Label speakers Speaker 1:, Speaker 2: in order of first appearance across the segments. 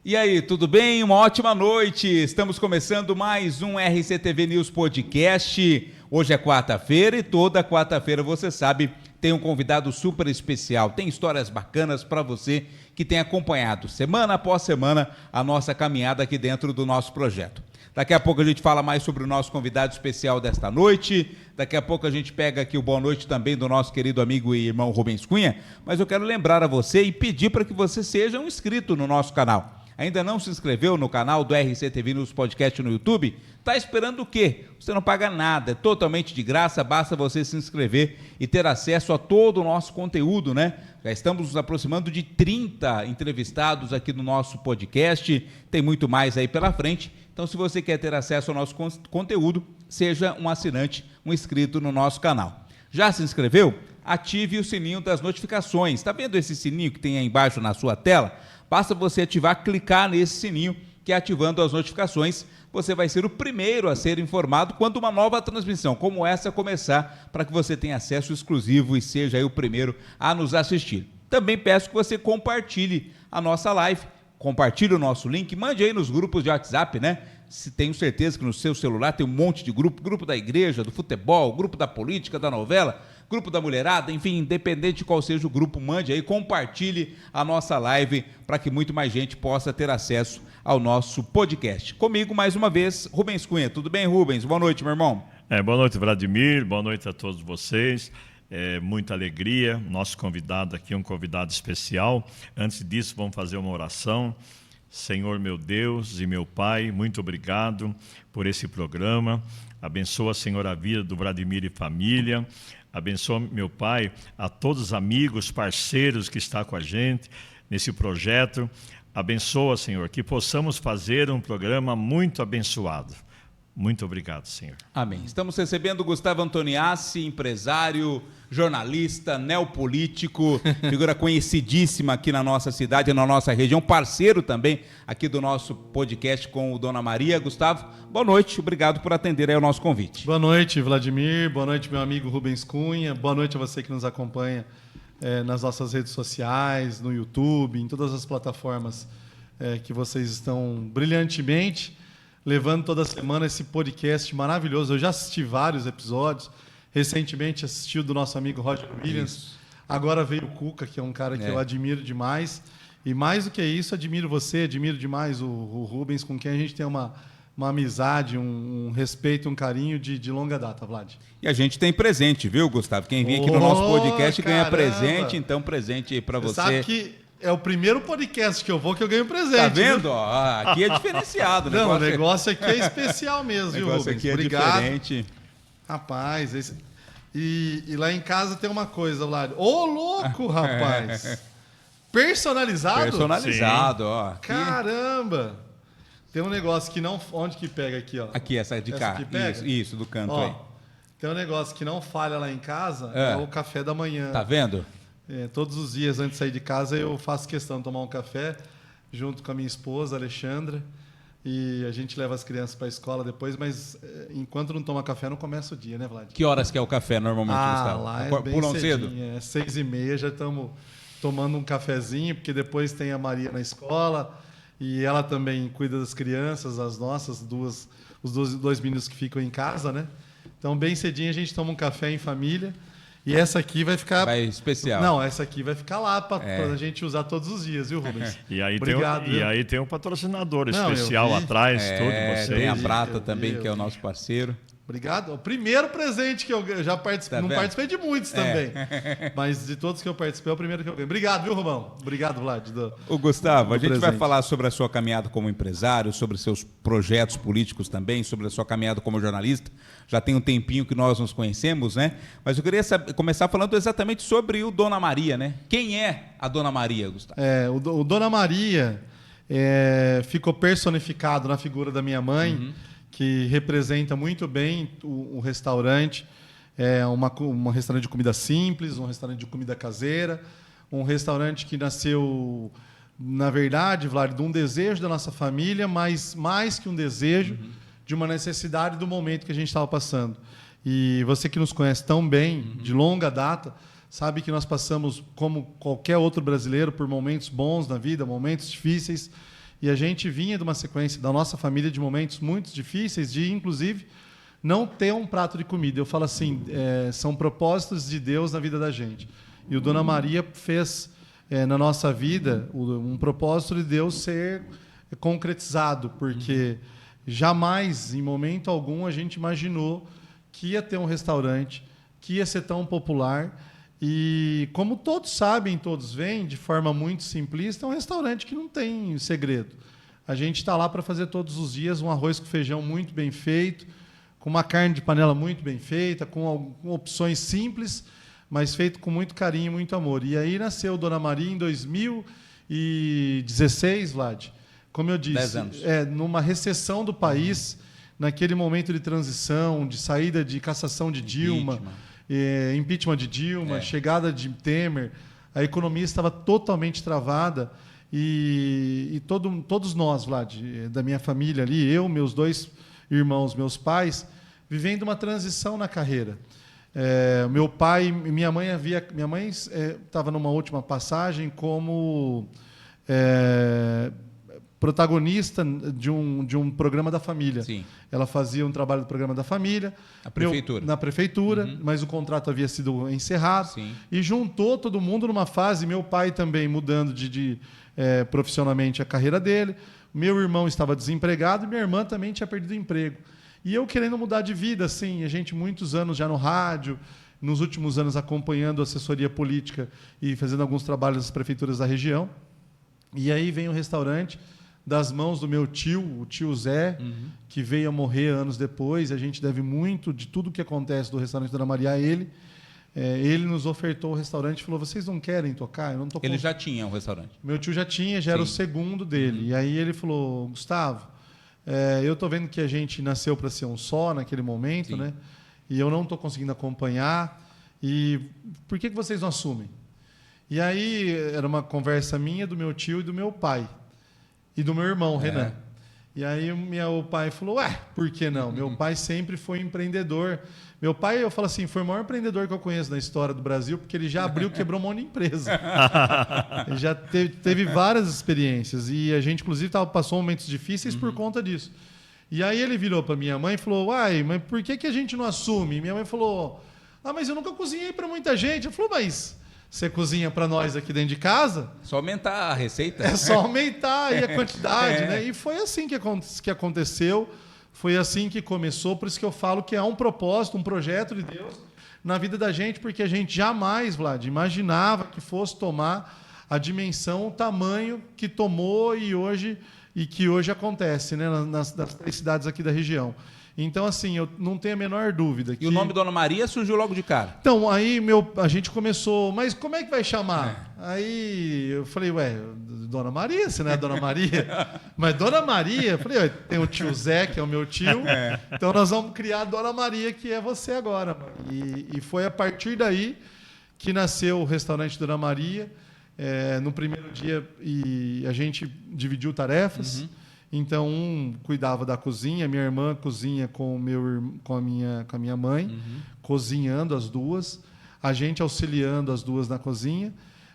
Speaker 1: E aí, tudo bem? Uma ótima noite. Estamos começando mais um RCTV News Podcast. Hoje é quarta-feira e toda quarta-feira, você sabe, tem um convidado super especial. Tem histórias bacanas para você que tem acompanhado semana após semana a nossa caminhada aqui dentro do nosso projeto. Daqui a pouco a gente fala mais sobre o nosso convidado especial desta noite. Daqui a pouco a gente pega aqui o boa noite também do nosso querido amigo e irmão Rubens Cunha. Mas eu quero lembrar a você e pedir para que você seja um inscrito no nosso canal. Ainda não se inscreveu no canal do RCTV News Podcast no YouTube? Está esperando o quê? Você não paga nada, é totalmente de graça, basta você se inscrever e ter acesso a todo o nosso conteúdo, né? Já estamos nos aproximando de 30 entrevistados aqui no nosso podcast, tem muito mais aí pela frente. Então, se você quer ter acesso ao nosso conteúdo, seja um assinante, um inscrito no nosso canal. Já se inscreveu? Ative o sininho das notificações. Está vendo esse sininho que tem aí embaixo na sua tela? Basta você ativar, clicar nesse sininho, que ativando as notificações, você vai ser o primeiro a ser informado quando uma nova transmissão como essa começar, para que você tenha acesso exclusivo e seja aí o primeiro a nos assistir. Também peço que você compartilhe a nossa live, compartilhe o nosso link, mande aí nos grupos de WhatsApp, né? Tenho certeza que no seu celular tem um monte de grupo da igreja, do futebol, grupo da política, da novela, grupo da mulherada, enfim, independente de qual seja o grupo, mande aí, compartilhe a nossa live para que muito mais gente possa ter acesso ao nosso podcast. Comigo, mais uma vez, Rubens Cunha. Tudo bem, Rubens? Boa noite, meu irmão.
Speaker 2: Boa noite, Vladimir. Boa noite a todos vocês. Muita alegria. Nosso convidado aqui é um convidado especial. Antes disso, vamos fazer uma oração. Senhor, meu Deus e meu Pai, muito obrigado por esse programa. Abençoa, Senhor, a vida do Vladimir e família. Abençoa, meu Pai, a todos os amigos, parceiros que estão com a gente nesse projeto. Abençoa, Senhor, que possamos fazer um programa muito abençoado. Muito obrigado, Senhor.
Speaker 1: Amém. Estamos recebendo o Gustavo Antoniassi, empresário, jornalista, neopolítico, figura conhecidíssima aqui na nossa cidade, na nossa região, parceiro também aqui do nosso podcast com o Dona Maria. Gustavo, boa noite, obrigado por atender aí o nosso convite.
Speaker 3: Boa noite, Vladimir, boa noite, meu amigo Rubens Cunha, boa noite a você que nos acompanha nas nossas redes sociais, no YouTube, em todas as plataformas que vocês estão brilhantemente levando toda semana esse podcast maravilhoso. Eu já assisti vários episódios, recentemente assisti o do nosso amigo Roger Williams. Isso. Agora veio o Cuca, que é um cara que eu admiro demais. E mais do que isso, admiro você, admiro demais o Rubens, com quem a gente tem uma amizade, um respeito, um carinho de longa data, Vlad.
Speaker 1: E a gente tem presente, viu, Gustavo? Quem vem aqui no nosso podcast ganha presente, então presente para você.
Speaker 3: Sabe que é o primeiro podcast que eu ganho presente.
Speaker 1: Tá vendo? Aqui é diferenciado.
Speaker 3: Não, o negócio aqui é especial mesmo, viu, Rubens?
Speaker 1: Aqui é
Speaker 3: obrigado.
Speaker 1: Diferente.
Speaker 3: Rapaz, e lá em casa tem uma coisa, Vlad. Ô, louco, rapaz! Personalizado?
Speaker 1: Personalizado,
Speaker 2: Sim.
Speaker 1: ó.
Speaker 3: Caramba! Tem um negócio que não... Onde que pega aqui, ó?
Speaker 1: Aqui, essa de cá. Isso, do canto aí.
Speaker 3: Tem um negócio que não falha lá em casa, é o café da manhã.
Speaker 1: Tá vendo?
Speaker 3: Todos os dias, antes de sair de casa, eu faço questão de tomar um café junto com a minha esposa, Alexandra, e a gente leva as crianças para a escola depois, mas enquanto não toma café, não começa o dia, né, Vlad?
Speaker 1: Que horas que é o café normalmente, Gustavo?
Speaker 3: Lá é bem
Speaker 1: pulam
Speaker 3: cedinho,
Speaker 1: cedo?
Speaker 3: 6h30, já estamos tomando um cafezinho, porque depois tem a Maria na escola, e ela também cuida das crianças, as nossas, os dois meninos que ficam em casa, né? Então, bem cedinho, a gente toma um café em família. E essa aqui vai ficar...
Speaker 1: Vai especial.
Speaker 3: Não, essa aqui vai ficar lá para a gente usar todos os dias, viu, Rubens?
Speaker 2: E aí,
Speaker 3: obrigado,
Speaker 2: aí tem um patrocinador especial atrás, tudo vocês.
Speaker 1: Tem a Prata também, que é o nosso parceiro.
Speaker 3: Obrigado. O primeiro presente que eu já participei, não participei de muitos também, mas de todos que eu participei, é o primeiro que eu ganhei. Obrigado, viu, Rubão? Obrigado, Vlad.
Speaker 1: O Gustavo, a gente vai falar sobre a sua caminhada como empresário, sobre seus projetos políticos também, sobre a sua caminhada como jornalista. Já tem um tempinho que nós nos conhecemos, né? Mas eu queria começar falando exatamente sobre o Dona Maria, né? Quem é a Dona Maria, Gustavo?
Speaker 3: O Dona Maria ficou personificado na figura da minha mãe, que representa muito bem o restaurante. É um restaurante de comida simples, um restaurante de comida caseira, um restaurante que nasceu, na verdade, Vlad, de um desejo da nossa família, mas mais que um desejo, de uma necessidade do momento que a gente estava passando. E você que nos conhece tão bem, de longa data, sabe que nós passamos, como qualquer outro brasileiro, por momentos bons na vida, momentos difíceis, E a gente vinha de uma sequência da nossa família de momentos muito difíceis, de inclusive não ter um prato de comida. Eu falo assim, são propósitos de Deus na vida da gente. E o Dona Maria fez na nossa vida um propósito de Deus ser concretizado, porque jamais, em momento algum, a gente imaginou que ia ter um restaurante, que ia ser tão popular. E como todos sabem, todos veem, de forma muito simplista, é um restaurante que não tem segredo. A gente está lá para fazer todos os dias um arroz com feijão muito bem feito, com uma carne de panela muito bem feita, com opções simples, mas feito com muito carinho e muito amor. E aí nasceu Dona Maria em 2016, Vlad. Como eu disse,
Speaker 1: 10 anos.
Speaker 3: Numa recessão do país, naquele momento de transição, de saída de cassação de Dilma, impeachment de Dilma, chegada de Temer, a economia estava totalmente travada e todos nós, Vlad, da minha família ali, eu, meus 2 irmãos, meus pais, vivendo uma transição na carreira. Meu pai, minha mãe estava numa última passagem como protagonista de um programa da família.
Speaker 1: Sim.
Speaker 3: Ela fazia um trabalho do programa da família. Na prefeitura, mas o contrato havia sido encerrado.
Speaker 1: Sim.
Speaker 3: E juntou todo mundo numa fase, meu pai também mudando profissionalmente a carreira dele, meu irmão estava desempregado e minha irmã também tinha perdido o emprego. E eu querendo mudar de vida, assim, a gente muitos anos já no rádio, nos últimos anos acompanhando a assessoria política e fazendo alguns trabalhos nas prefeituras da região. E aí vem o restaurante das mãos do meu tio, o tio Zé, que veio a morrer anos depois. A gente deve muito de tudo que acontece do restaurante Dona Maria a ele. Ele nos ofertou o restaurante e falou, vocês não querem tocar? Eu não tô
Speaker 1: Ele já tinha um restaurante.
Speaker 3: Meu tio já tinha, já era o segundo dele. E aí ele falou, Gustavo, eu estou vendo que a gente nasceu para ser um só naquele momento, né? E eu não estou conseguindo acompanhar. E por que vocês não assumem? E aí era uma conversa minha, do meu tio e do meu pai. E do meu irmão, Renan. E aí meu pai falou, por que não? Meu pai sempre foi empreendedor. Meu pai, eu falo assim, foi o maior empreendedor que eu conheço na história do Brasil, porque ele já abriu, quebrou um monte de empresa. Ele já teve várias experiências. E a gente, inclusive, passou momentos difíceis por conta disso. E aí ele virou para minha mãe e falou, mas por que a gente não assume? E minha mãe falou, mas eu nunca cozinhei para muita gente. Eu falei, mas você cozinha para nós aqui dentro de casa?
Speaker 1: Só aumentar a receita.
Speaker 3: É só aumentar aí a quantidade, né? E foi assim que aconteceu. Foi assim que começou, por isso que eu falo que é um propósito, um projeto de Deus na vida da gente, porque a gente jamais, Vlad, imaginava que fosse tomar a dimensão, o tamanho que tomou e que hoje acontece, né, nas 3 cidades aqui da região. Então, assim, eu não tenho a menor dúvida.
Speaker 1: E o nome Dona Maria surgiu logo de cara?
Speaker 3: Então, aí a gente começou, mas como é que vai chamar? Aí eu falei, Dona Maria, você não é Dona Maria? Mas Dona Maria, eu falei, tem o tio Zé, que é o meu tio, então nós vamos criar a Dona Maria, que é você agora. E foi a partir daí que nasceu o restaurante Dona Maria. No primeiro dia, e a gente dividiu tarefas. Então, um cuidava da cozinha, minha irmã cozinha com a minha mãe, cozinhando as duas, a gente auxiliando as duas na cozinha,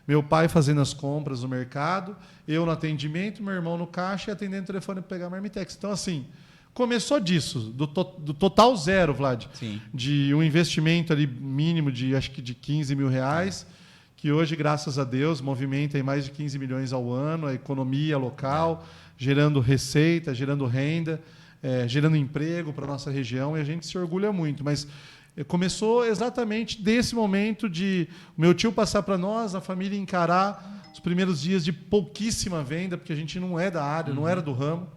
Speaker 3: meu pai fazendo as compras no mercado, eu no atendimento, meu irmão no caixa e atendendo o telefone para pegar a Marmitex. Então, assim, começou disso, do total zero, Vlad, de um investimento ali mínimo de, acho que de R$15 mil, que hoje, graças a Deus, movimenta aí mais de 15 milhões ao ano, a economia local, gerando receita, gerando renda, gerando emprego para a nossa região, e a gente se orgulha muito. Mas começou exatamente desse momento de o meu tio passar para nós, a família encarar os primeiros dias de pouquíssima venda, porque a gente não é da área, não era do ramo.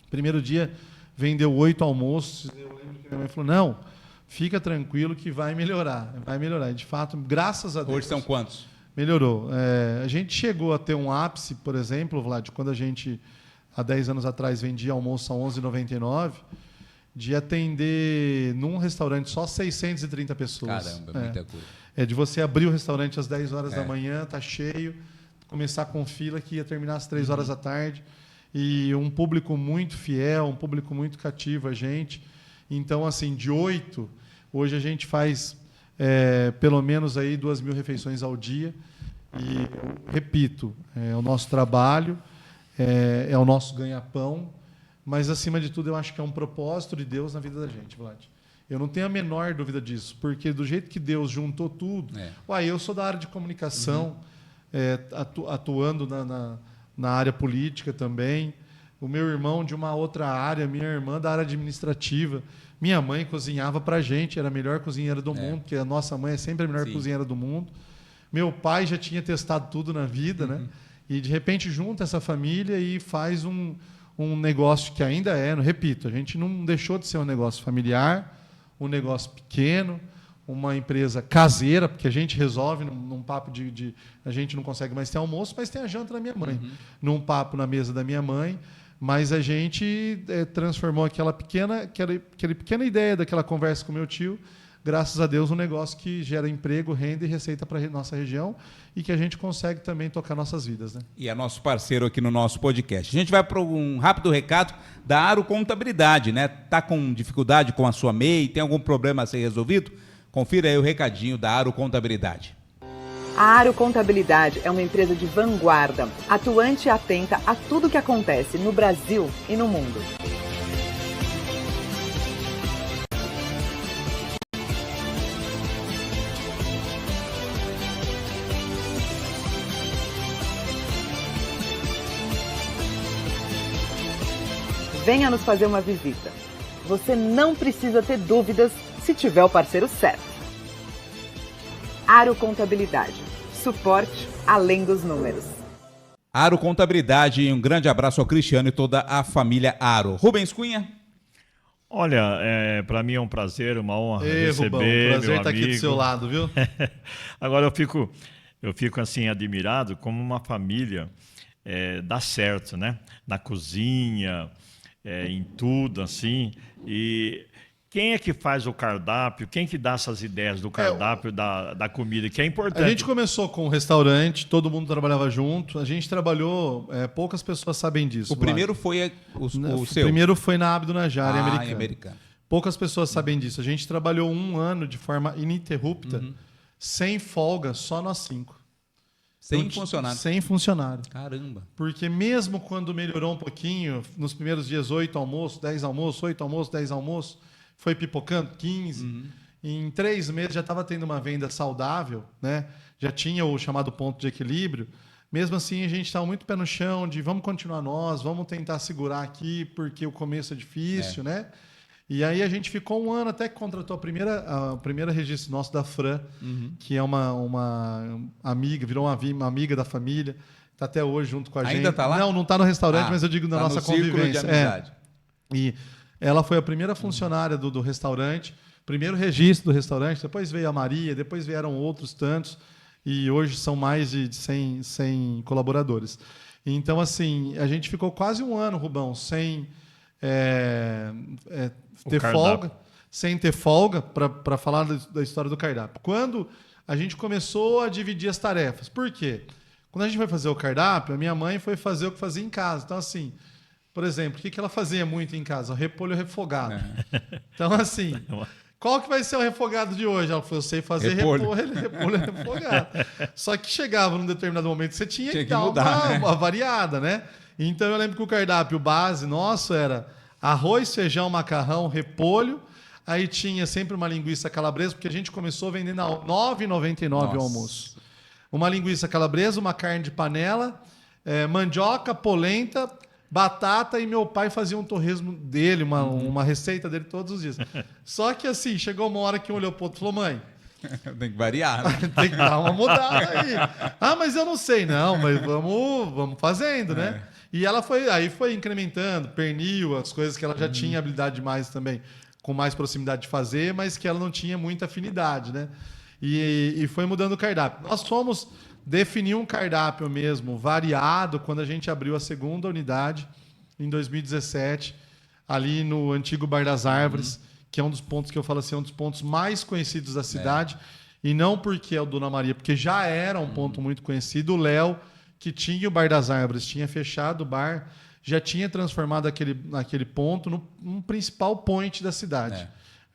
Speaker 3: Primeiro dia vendeu 8 almoços. Eu lembro que minha mãe falou, não, fica tranquilo que vai melhorar. Vai melhorar. E, de fato, graças a Deus.
Speaker 1: Hoje são quantos?
Speaker 3: Melhorou. A gente chegou a ter um ápice, por exemplo, Vlad, quando a gente, há 10 anos atrás, vendia almoço a R$11,99, de atender num restaurante só 630 pessoas.
Speaker 1: Caramba, muita coisa.
Speaker 3: De você abrir o restaurante às 10 horas da manhã, tá cheio, começar com fila que ia terminar às 3 horas da tarde, e um público muito fiel, um público muito cativo a gente. Então, assim, de 8, hoje a gente faz pelo menos aí 2.000 refeições ao dia. E, repito, o nosso trabalho é o nosso ganha-pão, mas, acima de tudo, eu acho que é um propósito de Deus na vida da gente, Vlad. Eu não tenho a menor dúvida disso, porque do jeito que Deus juntou tudo... eu sou da área de comunicação, atuando na área política também, o meu irmão de uma outra área, minha irmã da área administrativa, minha mãe cozinhava para a gente, era a melhor cozinheira do mundo, porque a nossa mãe é sempre a melhor cozinheira do mundo. Meu pai já tinha testado tudo na vida, né? E, de repente, junta essa família e faz um negócio que ainda repito, a gente não deixou de ser um negócio familiar, um negócio pequeno, uma empresa caseira, porque a gente resolve num papo de a gente não consegue mais ter almoço, mas tem a janta da minha mãe. Num papo na mesa da minha mãe, mas a gente transformou aquela pequena ideia daquela conversa com meu tio, graças a Deus, um negócio que gera emprego, renda e receita para a nossa região e que a gente consegue também tocar nossas vidas, né?
Speaker 1: E é nosso parceiro aqui no nosso podcast. A gente vai para um rápido recado da Aro Contabilidade, né? Tá com dificuldade com a sua MEI, tem algum problema a ser resolvido? Confira aí o recadinho da Aro Contabilidade.
Speaker 4: A Aro Contabilidade é uma empresa de vanguarda, atuante e atenta a tudo que acontece no Brasil e no mundo. Venha nos fazer uma visita. Você não precisa ter dúvidas se tiver o parceiro certo. Aro Contabilidade. Suporte além dos números.
Speaker 1: Aro Contabilidade, e um grande abraço ao Cristiano e toda a família Aro. Rubens Cunha.
Speaker 2: Olha, para mim é um prazer, uma honra receber,
Speaker 3: Rubão, prazer
Speaker 2: meu
Speaker 3: estar
Speaker 2: amigo.
Speaker 3: aqui do seu lado, viu?
Speaker 2: Agora eu fico assim admirado como uma família dá certo, né? Na cozinha, em tudo assim. E quem é que faz o cardápio? Quem que dá essas ideias do cardápio da comida? Que é importante.
Speaker 3: A gente começou com um restaurante, todo mundo trabalhava junto. A gente trabalhou, poucas pessoas sabem disso.
Speaker 1: O primeiro foi o seu?
Speaker 3: O primeiro foi na Abdo Najjar,
Speaker 1: em Americana.
Speaker 3: Poucas pessoas sabem disso. A gente trabalhou 1 ano de forma ininterrupta, sem folga, só nós 5.
Speaker 1: Sem funcionário?
Speaker 3: Sem funcionário.
Speaker 1: Caramba.
Speaker 3: Porque mesmo quando melhorou um pouquinho, nos primeiros dias 8 almoços, 10 almoços, 8 almoços, 10 almoços, foi pipocando, 15. Em 3 meses já estava tendo uma venda saudável, né? Já tinha o chamado ponto de equilíbrio. Mesmo assim, a gente estava muito pé no chão de vamos continuar nós, vamos tentar segurar aqui, porque o começo é difícil, né? E aí a gente ficou 1 ano até que contratou a primeira registro nosso da Fran, que é uma amiga, virou uma amiga da família, está até hoje junto com a gente.
Speaker 1: Ainda está lá?
Speaker 3: Não está no restaurante, mas eu digo na nossa convivência.
Speaker 1: De amizade.
Speaker 3: E ela foi a primeira funcionária do restaurante, primeiro registro do restaurante, depois veio a Maria, depois vieram outros tantos, e hoje são mais de 100 colaboradores. Então, assim, a gente ficou quase 1 ano, Rubão, sem ter folga, sem ter folga para falar da história do cardápio. Quando a gente começou a dividir as tarefas. Por quê? Quando a gente foi fazer o cardápio, a minha mãe foi fazer o que fazia em casa. Então, assim, por exemplo, o que ela fazia muito em casa? O repolho refogado. Então, assim, qual que vai ser o refogado de hoje? Ela falou, eu sei fazer repolho refogado. Só que chegava num determinado momento que você tinha que dar mudar, uma variada, né? Então, eu lembro que o cardápio base nosso era arroz, feijão, macarrão, repolho. Aí tinha sempre uma linguiça calabresa, porque a gente começou vendendo a R$ 9,99 o almoço. Uma linguiça calabresa, uma carne de panela, mandioca, polenta, batata, e meu pai fazia um torresmo dele, uma receita dele todos os dias. Só que assim, chegou uma hora que um olhou pro outro e falou, mãe,
Speaker 1: tem que variar, né?
Speaker 3: Tem que dar uma mudada aí. Mas eu não sei, não, mas vamos fazendo, né? E ela foi incrementando, pernil, as coisas que ela já tinha habilidade demais também, com mais proximidade de fazer, mas que ela não tinha muita afinidade, né? E foi mudando o cardápio. Nós fomos definir um cardápio mesmo, variado, quando a gente abriu a 2ª unidade, em 2017, ali no antigo Bar das Árvores, que é um dos pontos que eu falo assim, é um dos pontos mais conhecidos da cidade, e não porque é o Dona Maria, porque já era um ponto muito conhecido. O Léo, que tinha o Bar das Árvores, tinha fechado o bar, já tinha transformado aquele ponto num principal point da cidade.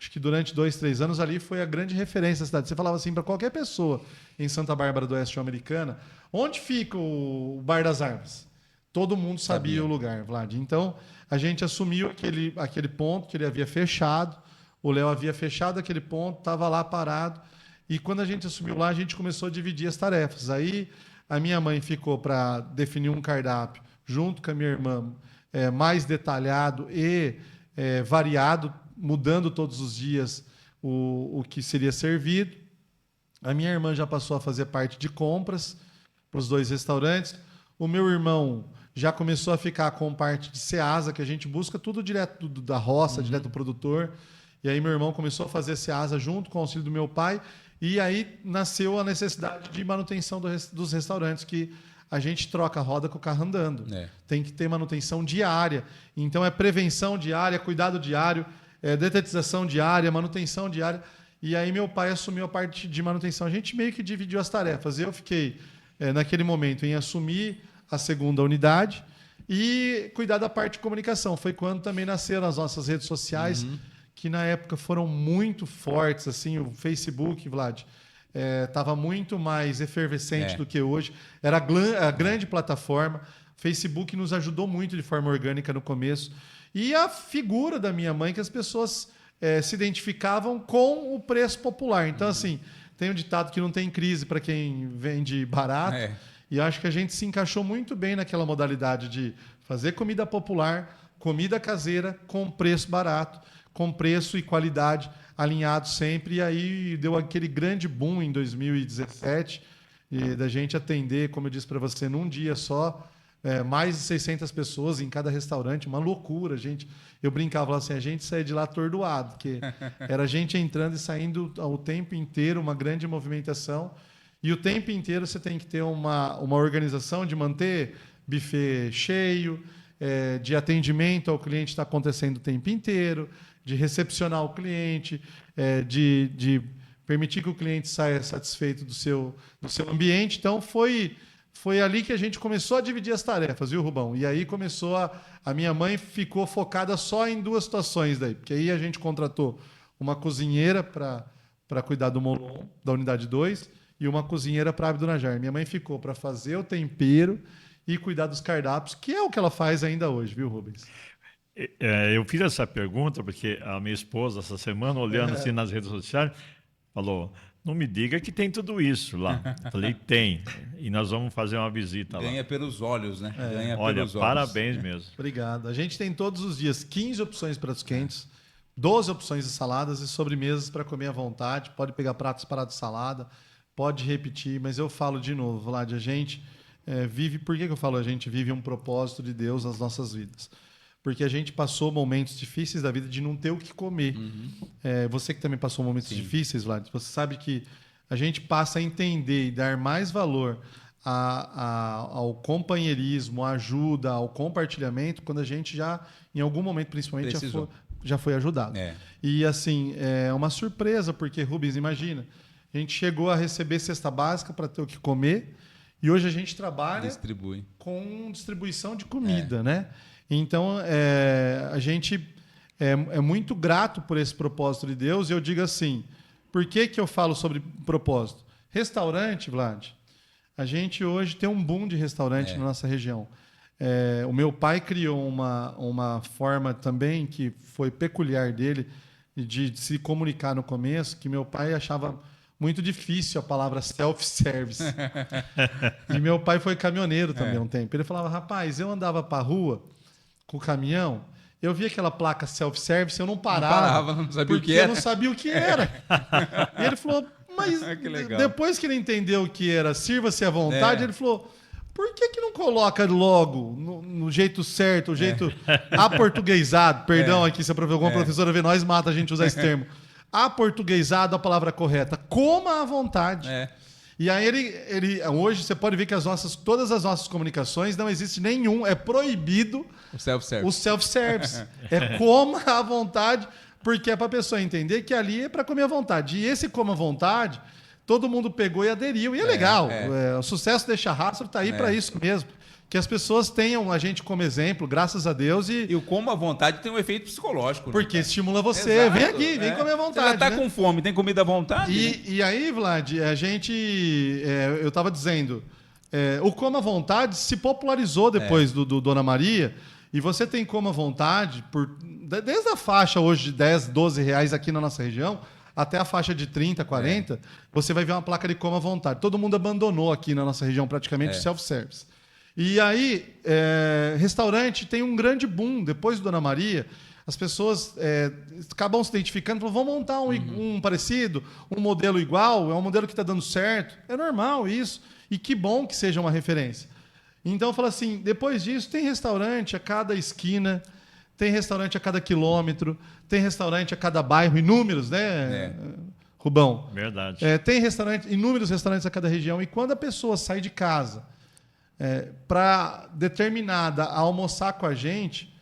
Speaker 3: Acho que durante 2, 3 anos ali foi a grande referência da cidade. Você falava assim para qualquer pessoa em Santa Bárbara do Oeste ou Americana, onde fica o Bar das Árvores? todo mundo sabia o lugar, Vlad. Então, a gente assumiu aquele ponto que ele havia fechado, o Léo havia fechado aquele ponto, estava lá parado, e quando a gente assumiu lá, a gente começou a dividir as tarefas. Aí, a minha mãe ficou para definir um cardápio, junto com a minha irmã, mais detalhado e variado, mudando todos os dias o que seria servido. A minha irmã já passou a fazer parte de compras para os 2 restaurantes. O meu irmão já começou a ficar com parte de Ceasa, que a gente busca tudo direto da roça, direto do produtor. E aí meu irmão começou a fazer Ceasa junto com o auxílio do meu pai. E aí nasceu a necessidade de manutenção dos restaurantes, que a gente troca a roda com o carro andando. Tem que ter manutenção diária. Então é prevenção diária, cuidado diário, detetização diária, manutenção diária. E aí meu pai assumiu a parte de manutenção. A gente meio que dividiu as tarefas. Eu fiquei, naquele momento, em assumir a segunda unidade e cuidar da parte de comunicação. Foi quando também nasceram as nossas redes sociais, que na época foram muito fortes. Assim, o Facebook, Vlad, estava muito mais efervescente do que hoje. Era a grande plataforma. Facebook nos ajudou muito de forma orgânica no começo. E a figura da minha mãe, que as pessoas se identificavam com o preço popular. Então, assim, tem um ditado que não tem crise para quem vende barato. E acho que a gente se encaixou muito bem naquela modalidade de fazer comida popular, comida caseira, com preço barato, com preço e qualidade alinhados sempre. E aí deu aquele grande boom em 2017, da gente atender, como eu disse para você, num dia só, mais de 600 pessoas em cada restaurante, uma loucura, gente. Eu brincava lá assim, a gente saía de lá atordoado, porque era gente entrando e saindo o tempo inteiro, uma grande movimentação. E o tempo inteiro você tem que ter uma organização de manter buffet cheio, de atendimento ao cliente está acontecendo o tempo inteiro, de recepcionar o cliente, de permitir que o cliente saia satisfeito do seu ambiente. Então, foi ali que a gente começou a dividir as tarefas, viu, Rubão? E aí começou a minha mãe ficou focada só em 2 situações daí, porque aí a gente contratou uma cozinheira para cuidar do Molon, da unidade 2, e uma cozinheira para a Abdunajar. Minha mãe ficou para fazer o tempero e cuidar dos cardápios, que é o que ela faz ainda hoje, viu, Rubens?
Speaker 2: Eu fiz essa pergunta porque a minha esposa, essa semana, olhando assim nas redes sociais, falou: não me diga que tem tudo isso lá. Falei, tem. E nós vamos fazer uma visita lá.
Speaker 1: Ganha pelos olhos, né? Ganha
Speaker 2: Olha,
Speaker 1: pelos olhos.
Speaker 2: parabéns mesmo.
Speaker 3: Obrigado. A gente tem todos os dias 15 opções de pratos quentes, 12 opções de saladas e sobremesas para comer à vontade. Pode pegar pratos parados de salada, pode repetir, mas eu falo de novo, Vlad, a gente vive... Por que eu falo a gente vive um propósito de Deus nas nossas vidas? Porque a gente passou momentos difíceis da vida de não ter o que comer. Você que também passou momentos difíceis, Vlad, você sabe que a gente passa a entender e dar mais valor ao companheirismo, à ajuda, ao compartilhamento, quando a gente já, em algum momento, principalmente, já foi ajudado. E, assim, é uma surpresa, porque, Rubens, imagina, a gente chegou a receber cesta básica para ter o que comer e hoje a gente trabalha com distribuição de comida, né? Então, a gente é muito grato por esse propósito de Deus. E eu digo assim, por que eu falo sobre propósito? Restaurante, Vlad, a gente hoje tem um boom de restaurante na nossa região. O meu pai criou uma forma também que foi peculiar dele de se comunicar no começo, que meu pai achava muito difícil a palavra self-service. E meu pai foi caminhoneiro também há um tempo. Ele falava, rapaz, eu andava para a rua com o caminhão, eu via aquela placa self-service, eu não parava.
Speaker 1: Não sabia o que
Speaker 3: era.
Speaker 1: era.
Speaker 3: Eu não sabia o que era. E ele falou, mas depois que ele entendeu o que era sirva-se à vontade, ele falou, por que não coloca logo no jeito certo, o jeito aportuguesado? Perdão aqui, se alguma professora vê nós, mata a gente usar esse termo. Aportuguesado, a palavra correta. Coma à vontade. E aí hoje você pode ver que todas as nossas comunicações não existe nenhum, é proibido o self-service. Coma à vontade, porque é para a pessoa entender que ali é para comer à vontade. E esse coma à vontade, todo mundo pegou e aderiu. E é legal. O sucesso deixa rastro, está aí para isso mesmo. Que as pessoas tenham a gente como exemplo, graças a Deus. E
Speaker 1: o como à vontade tem um efeito psicológico.
Speaker 3: Porque estimula você.
Speaker 1: Exato.
Speaker 3: Vem aqui, vem comer à vontade.
Speaker 1: Você já está com fome, tem comida à vontade?
Speaker 3: E aí, Vlad, a gente... eu estava dizendo, O Coma à Vontade se popularizou depois do Dona Maria, e você tem Coma à Vontade desde a faixa hoje de 10, 12 reais aqui na nossa região, até a faixa de 30, 40, você vai ver uma placa de Coma à Vontade. Todo mundo abandonou aqui na nossa região praticamente o self-service. E aí, restaurante tem um grande boom. Depois do Dona Maria, as pessoas acabam se identificando, falam, vamos montar um parecido, um modelo igual, é um modelo que está dando certo. É normal isso. E que bom que seja uma referência. Então, eu falo assim, depois disso, tem restaurante a cada esquina, tem restaurante a cada quilômetro, tem restaurante a cada bairro, inúmeros, né, Rubão?
Speaker 2: Verdade.
Speaker 3: Tem inúmeros restaurantes a cada região. E quando a pessoa sai de casa para determinada a almoçar com a gente,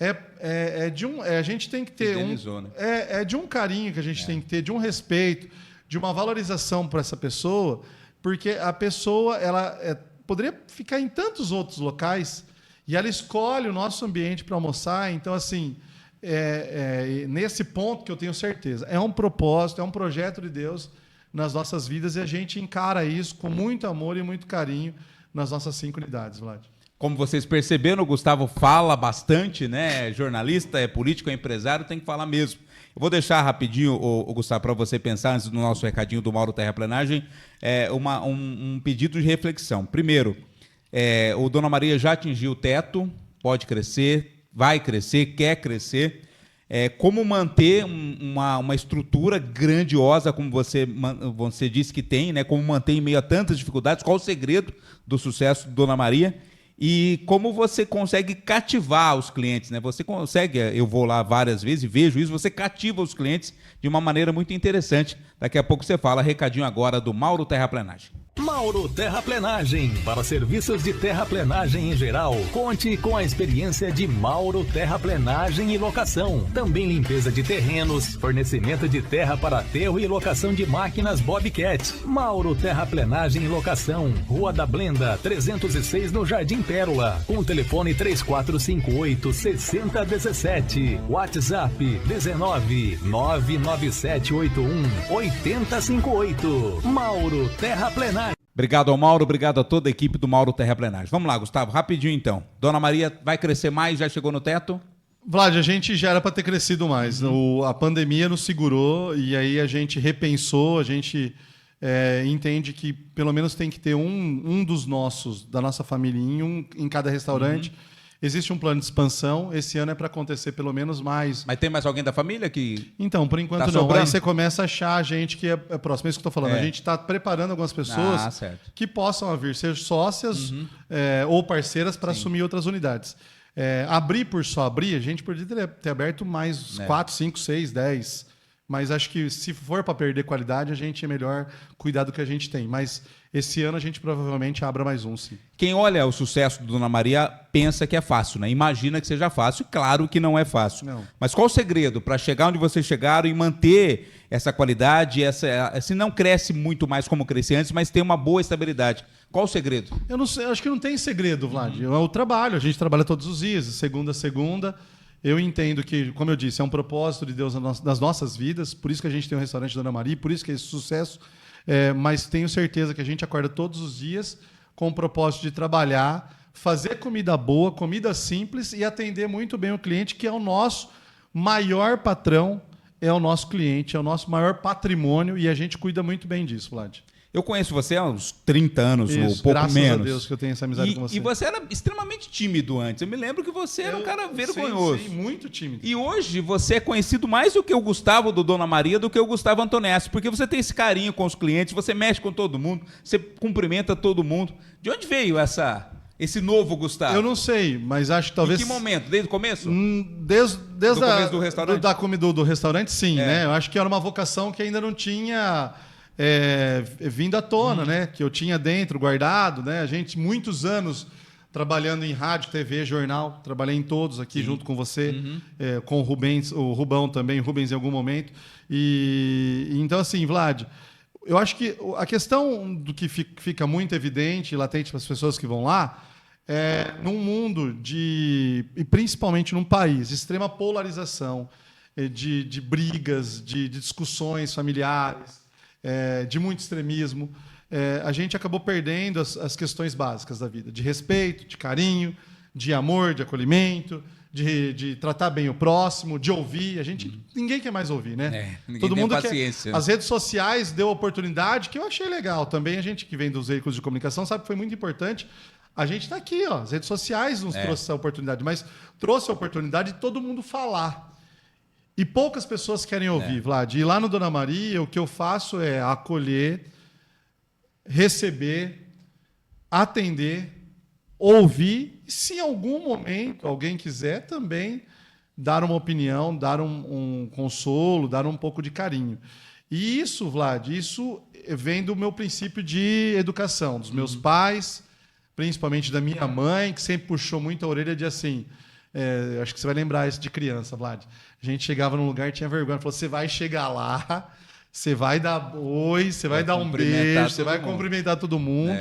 Speaker 3: a gente tem que ter de um carinho que a gente tem que ter, de um respeito, de uma valorização para essa pessoa, porque a pessoa poderia ficar em tantos outros locais e ela escolhe o nosso ambiente para almoçar. Então, assim, nesse ponto que eu tenho certeza, é um propósito, é um projeto de Deus nas nossas vidas e a gente encara isso com muito amor e muito carinho nas nossas 5 unidades, Vlad.
Speaker 1: Como vocês perceberam, o Gustavo fala bastante, né? É jornalista, é político, é empresário, tem que falar mesmo. Eu vou deixar rapidinho, o Gustavo, para você pensar, antes do nosso recadinho do Mauro Terraplenagem, um pedido de reflexão. Primeiro, o Dona Maria já atingiu o teto, pode crescer, vai crescer, quer crescer. Como manter uma estrutura grandiosa, como você disse que tem, né? Como manter em meio a tantas dificuldades, qual o segredo do sucesso do Dona Maria? E como você consegue cativar os clientes, né? Você consegue, eu vou lá várias vezes e vejo isso, você cativa os clientes de uma maneira muito interessante. Daqui a pouco você fala, recadinho agora do Mauro Terraplenagem.
Speaker 5: Mauro Terraplenagem, para serviços de terraplenagem em geral, conte com a experiência de Mauro Terraplenagem e Locação. Também limpeza de terrenos, fornecimento de terra para aterro e locação de máquinas Bobcat. Mauro Terraplenagem e Locação, Rua da Blenda, 306 no Jardim Pérola, com o telefone 3458-6017, WhatsApp 19 99781 8058. Mauro Terraplenagem.
Speaker 1: Obrigado ao Mauro, obrigado a toda a equipe do Mauro Terraplenagem. Vamos lá, Gustavo, rapidinho então. Dona Maria vai crescer mais, já chegou no teto?
Speaker 3: Vlad, a gente já era para ter crescido mais. A pandemia nos segurou e aí a gente repensou, a gente entende que pelo menos tem que ter um dos nossos, da nossa família, em cada restaurante. Existe um plano de expansão. Esse ano é para acontecer pelo menos mais.
Speaker 1: Mas tem mais alguém da família que...
Speaker 3: Então, por enquanto não.
Speaker 1: sobrando?
Speaker 3: Aí você começa a achar gente que é próximo. É isso que eu estou falando. A gente está preparando algumas pessoas que possam vir ser sócias ou parceiras para assumir outras unidades. Abrir por só abrir, a gente poderia ter aberto mais 4, 5, 6, 10. Mas acho que se for para perder qualidade, a gente é melhor cuidar do que a gente tem. Mas esse ano a gente provavelmente abra mais um, sim.
Speaker 1: Quem olha o sucesso do Dona Maria pensa que é fácil, né? Imagina que seja fácil. Claro que não é fácil.
Speaker 3: Não.
Speaker 1: Mas qual o segredo para chegar onde vocês chegaram e manter essa qualidade? Se não cresce muito mais como crescia antes, mas tem uma boa estabilidade. Qual o segredo?
Speaker 3: Eu não sei, acho que não tem segredo, Vlad. É o trabalho. A gente trabalha todos os dias, segunda a segunda. Eu entendo que, como eu disse, é um propósito de Deus nas nossas vidas, por isso que a gente tem o restaurante Dona Maria, por isso que é esse sucesso, mas tenho certeza que a gente acorda todos os dias com o propósito de trabalhar, fazer comida boa, comida simples e atender muito bem o cliente, que é o nosso maior patrão, é o nosso cliente, é o nosso maior patrimônio e a gente cuida muito bem disso, Vlad.
Speaker 1: Eu conheço você há uns 30 anos,
Speaker 3: Isso,
Speaker 1: ou pouco
Speaker 3: graças
Speaker 1: menos.
Speaker 3: a Deus que eu tenho essa amizade com você.
Speaker 1: E você era extremamente tímido antes. Eu me lembro que você era um cara vergonhoso.
Speaker 3: Sim, muito tímido.
Speaker 1: E hoje você é conhecido mais do que o Gustavo do Dona Maria, do que o Gustavo Antonéssi, porque você tem esse carinho com os clientes, você mexe com todo mundo, você cumprimenta todo mundo. De onde veio esse novo Gustavo?
Speaker 3: Eu não sei, mas acho que talvez...
Speaker 1: Em que momento? Desde o começo?
Speaker 3: Desde
Speaker 1: do começo do restaurante?
Speaker 3: Da comida do restaurante, sim. Né? Eu acho que era uma vocação que ainda não tinha... vindo à tona, né? Que eu tinha dentro, guardado, né? A gente, muitos anos trabalhando em rádio, TV, jornal, trabalhei em todos aqui junto com você, com o Rubens, o Rubão também, o Rubens em algum momento. Então, assim, Vlad, eu acho que a questão do que fica muito evidente e latente para as pessoas que vão lá num mundo e principalmente num país de extrema polarização, de brigas, de discussões familiares, de muito extremismo. a gente acabou perdendo as questões básicas da vida, de respeito, de carinho, de amor, de acolhimento, de tratar bem o próximo, de ouvir. Ninguém quer mais ouvir, né?
Speaker 1: Ninguém
Speaker 3: Todo
Speaker 1: tem
Speaker 3: mundo
Speaker 1: paciência.
Speaker 3: As redes sociais deu oportunidade, que eu achei legal. Também a gente que vem dos veículos de comunicação sabe que foi muito importante. A gente está aqui, ó. As redes sociais nos trouxe essa oportunidade, mas trouxe a oportunidade de todo mundo falar. E poucas pessoas querem ouvir, Vlad. E lá no Dona Maria, o que eu faço é acolher, receber, atender, ouvir. E se em algum momento alguém quiser também dar uma opinião, dar um consolo, dar um pouco de carinho. E isso, Vlad, isso vem do meu princípio de educação, dos meus pais, principalmente da minha mãe, que sempre puxou muito a orelha de assim... acho que você vai lembrar isso de criança, Vlad. A gente chegava num lugar e tinha vergonha. Falou, você vai chegar lá, você vai dar oi, você vai dar um beijo, você vai cumprimentar todo mundo.